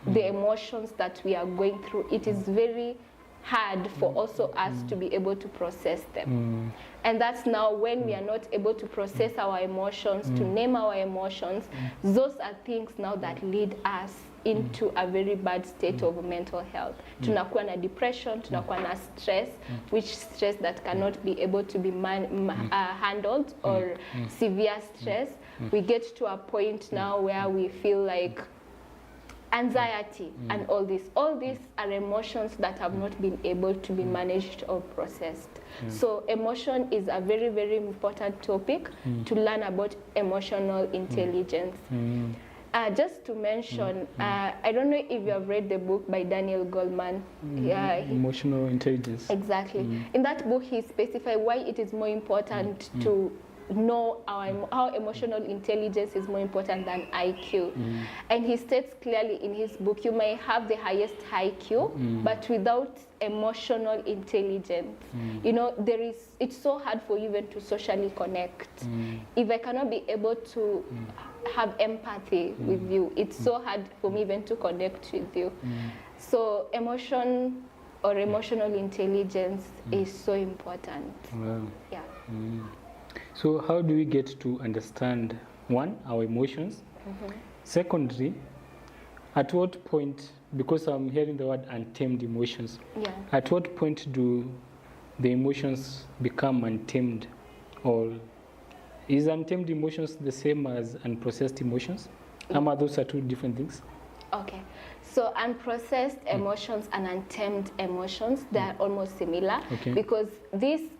the emotions that we are going through, it is very hard for also us to be able to process them. And that's now when we are not able to process our emotions, to name our emotions. Those are things now that lead us into a very bad state of mental health. Tunakuwa na depression, tunakuwa na stress, which stress that cannot be able to be handled, or severe stress. We get to a point now where we feel like anxiety and all this. All these are emotions that have not been able to be managed or processed. So emotion is a very, very important topic to learn about emotional intelligence. Just to mention, I don't know if you have read the book by Daniel Goleman. Emotional intelligence. Exactly. In that book, he specified why it is more important to know how emotional intelligence is more important than IQ. And he states clearly in his book, you may have the highest IQ, but without emotional intelligence, you know, it's so hard for you even to socially connect. If I cannot be able to have empathy with you, it's so hard for me even to connect with you. So emotion or emotional intelligence is so important. Wow. Yeah. So how do we get to understand, one, our emotions? Secondly, at what point, because I'm hearing the word untamed emotions, at what point do the emotions become untamed? Or is untamed emotions the same as unprocessed emotions? Those are two different things? Okay, so unprocessed emotions and untamed emotions, they are almost similar, because these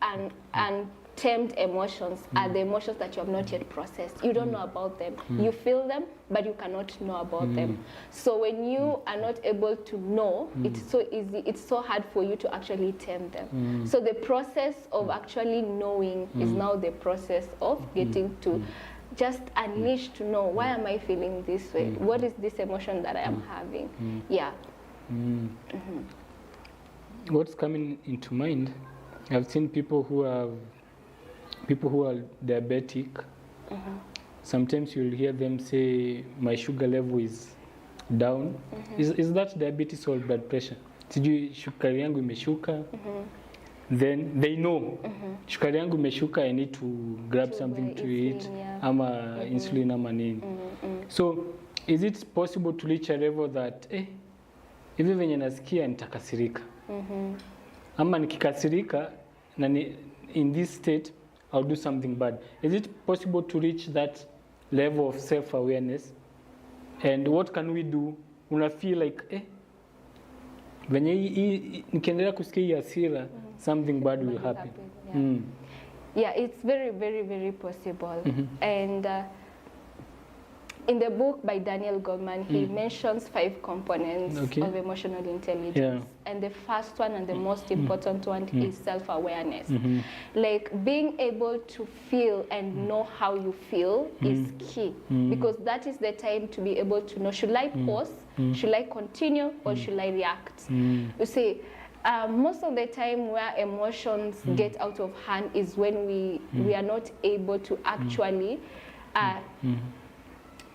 untamed emotions are the emotions that you have not yet processed. You don't know about them. You feel them, but you cannot know about them. So when you are not able to know, it's so easy, it's so hard for you to actually tame them. So the process of actually knowing is now the process of getting to just unleash, to know, why am I feeling this way? What is this emotion that I am having? What's coming into mind, I've seen people who are diabetic. Sometimes you'll hear them say, my sugar level is down. Is that diabetes or blood pressure? Sijui sukari yangu imeshuka. Then they know, sukari yangu imeshuka, I need to grab something to eat, ama insulin ama nini. So is it possible to reach a level that hivi venye nasikia nitakasirika, ama nikikasirika na in this state I'll do something bad? Is it possible to reach that level of self-awareness? And what can we do? Una feel like venye nikiendelea kusikia hii hasira, something bad will happen. Yeah, it's very, very, very possible. And In the book by Daniel Goleman, he mentions 5 components of emotional intelligence. And the first one and the most important one is self-awareness. Like being able to feel and know how you feel is key, because that is the time to be able to know, should I pause, should I continue, or should I react? You see, most of the time where emotions get out of hand is when we are not able to actually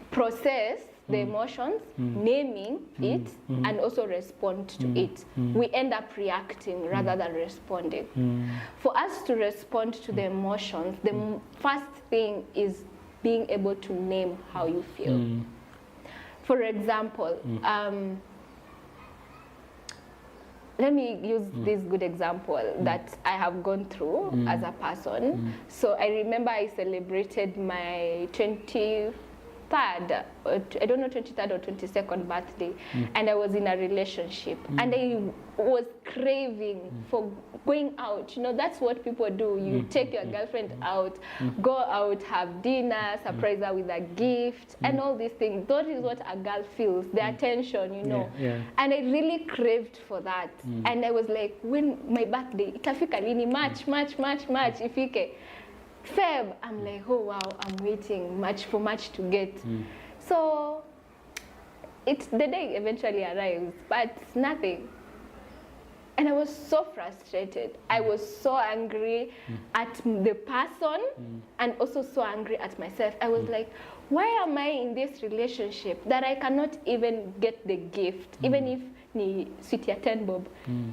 process the emotions, naming it, and also respond to it. We end up reacting rather than responding. For us to respond to the emotions, the first thing is being able to name how you feel. For example, let me use this good example that I have gone through as a person. So I remember I celebrated my 23rd, I don't know, 23rd or 22nd birthday, and I was in a relationship, and I was craving for going out. You know, that's what people do. You take your girlfriend out, go out, have dinner, surprise her with a gift, and all these things. That is what a girl feels, the attention, you know. And I really craved for that. And I was like, when my birthday, itafika lini, March, ifike. Feb, I'm like, oh wow, I'm waiting for March to get. So the day eventually arrives, but nothing. And I was so frustrated. I was so angry at the person and also so angry at myself. I was like, why am I in this relationship that I cannot even get the gift, even if ni sweet ya 10 bob?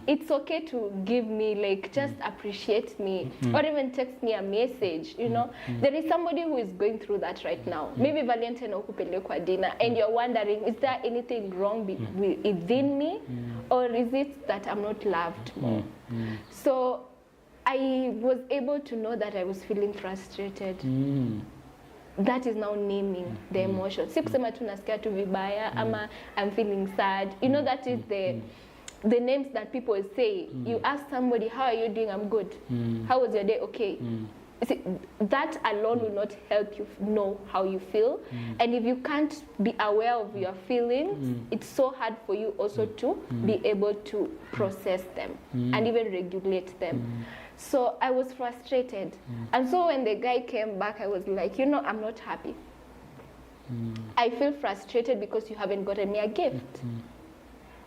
It's okay to give me, like, just appreciate me, or even text me a message, you know. There is somebody who is going through that right now. Maybe Valentine okupelekwa dinner, and you're wondering, is there anything wrong within me, or is it that I'm not loved more? So I was able to know that I was feeling frustrated. That is now naming the emotion. Si kusema tu nasikia tu vibaya, ama I'm feeling sad. You know, that is the names that people say. You ask somebody, how are you doing? I'm good. How was your day? Okay. See, that alone will not help you know how you feel. And if you can't be aware of your feelings, it's so hard for you also to be able to process them and even regulate them. So I was frustrated. And so when the guy came back, I was like, you know, I'm not happy. I feel frustrated because you haven't gotten me a gift.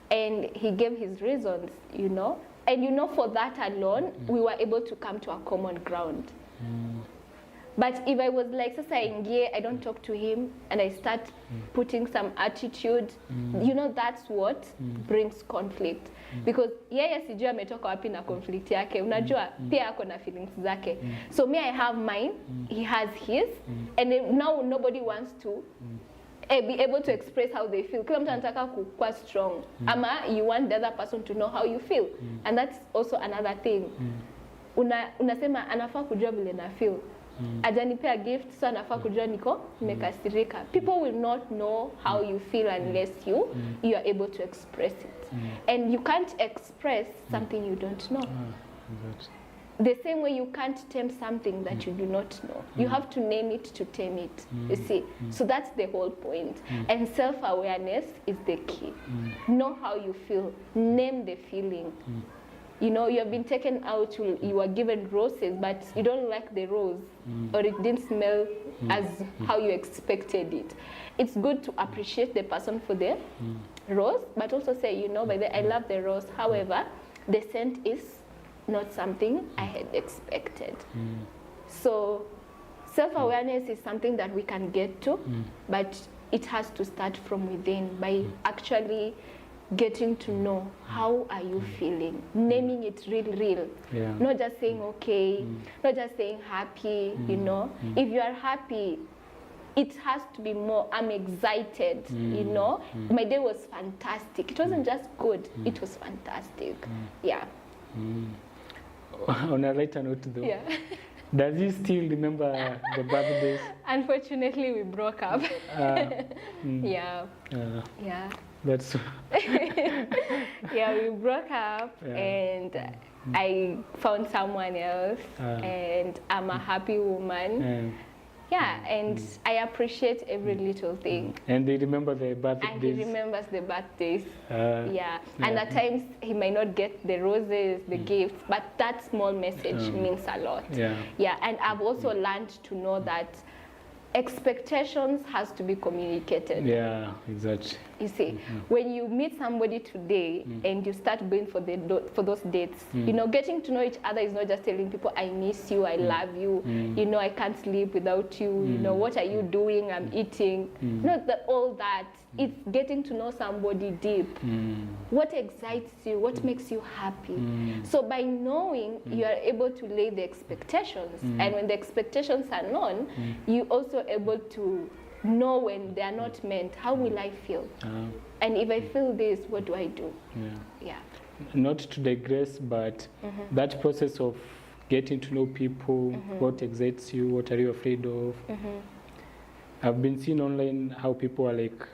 And he gave his reasons, you know. And you know, for that alone, we were able to come to a common ground. But if I was like, sasa ingie, I don't talk to him, and I start putting some attitude, you know, that's what brings conflict. Because yeye sijui ametoka wapi na conflict yake. Unajua, pia ako na feelings zake. So me, I have mine, he has his, and now nobody wants to be able to express how they feel. Kila mtu anataka kuwa strong. Ama you want the other person to know how you feel. And that's also another thing. Unasema anafaa kujua vile na feel. Ajanipea gift, so anafaa kujua niko nimekasirika. People will not know how you feel unless you are able to express it. And you can't express something you don't know. The same way you can't tame something that you do not know. You have to name it to tame it, you see. So that's the whole point. And self-awareness is the key. Know how you feel. Name the feeling. You know, you have been taken out, you were given roses, but you don't like the rose, or it didn't smell as how you expected it. It's good to appreciate the person for the rose, but also say, you know, by the I love the rose. However, the scent is not something I had expected. So self-awareness is something that we can get to, but it has to start from within by actually getting to know how are you feeling, naming it real. Not just saying okay, not just saying happy, you know. If you are happy, it has to be more, I'm excited, you know. My day was fantastic. It wasn't just good, it was fantastic. Yeah. On a lighter note though, does he still remember the birthdays? Unfortunately, we broke up. Yeah. That's yeah, we broke up, and I found someone else, and I'm a happy woman. Yeah, and I appreciate every little thing. And they remember the birthdays. And he remembers the birthdays. Yeah. And at times he might not get the roses, the gifts, but that small message means a lot. Yeah. Yeah. And I've also learned to know that expectations has to be communicated. Yeah, exactly. You see, when you meet somebody today and you start going for those dates, you know, getting to know each other is not just telling people, I miss you, I love you, you know, I can't sleep without you, you know, what are you doing, I'm eating. Not that all that. It's getting to know somebody deep. What excites you, what makes you happy. So by knowing, you are able to lay the expectations. And when the expectations are known, you also able to know when they are not meant, how will I feel? And if I feel this, what do I do? Yeah. Not to digress, but that process of getting to know people, what excites you, what are you afraid of. I've been seeing online how people are like,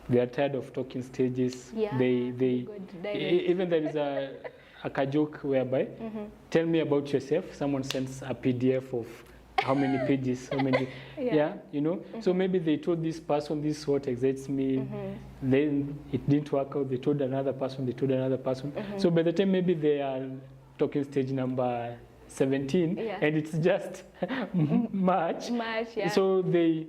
they are tired of talking stages. Yeah. Even there is a joke whereby, tell me about yourself. Someone sends a PDF of how many pages, how many, you know. So maybe they told this person, this is what excites me. Then it didn't work out. They told another person, they told another person. So by the time maybe they are talking stage number 17, and it's just March. Yeah. So they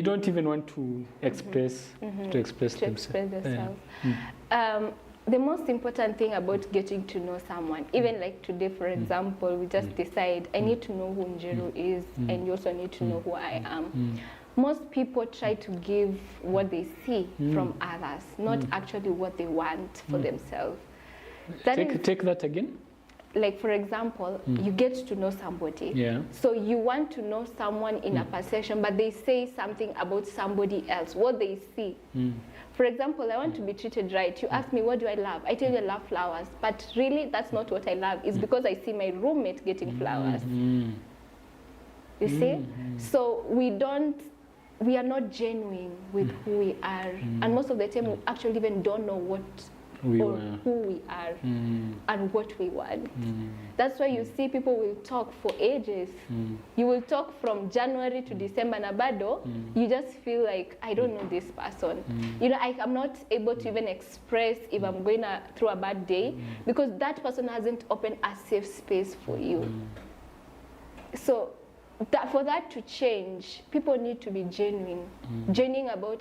don't even want to express themselves. The most important thing about getting to know someone, even like today, for example, we just decide, I need to know who Njeru is, and you also need to know who I am. Most people try to give what they see from others, not actually what they want for themselves. Take that again. Like, for example, you get to know somebody. Yeah. So you want to know someone in a perception, but they say something about somebody else, what they see. For example, I want to be treated right. You ask me, what do I love? I tell you I love flowers. But really, that's not what I love. It's because I see my roommate getting flowers. You see? So we are not genuine with who we are. And most of the time, we actually even don't know who we are and what we want. That's why you see people will talk for ages. You will talk from January to December, Nabado. You just feel like, I don't know this person. You know, I'm not able to even express if I'm going through a bad day because that person hasn't opened a safe space for you. So for that to change, people need to be genuine about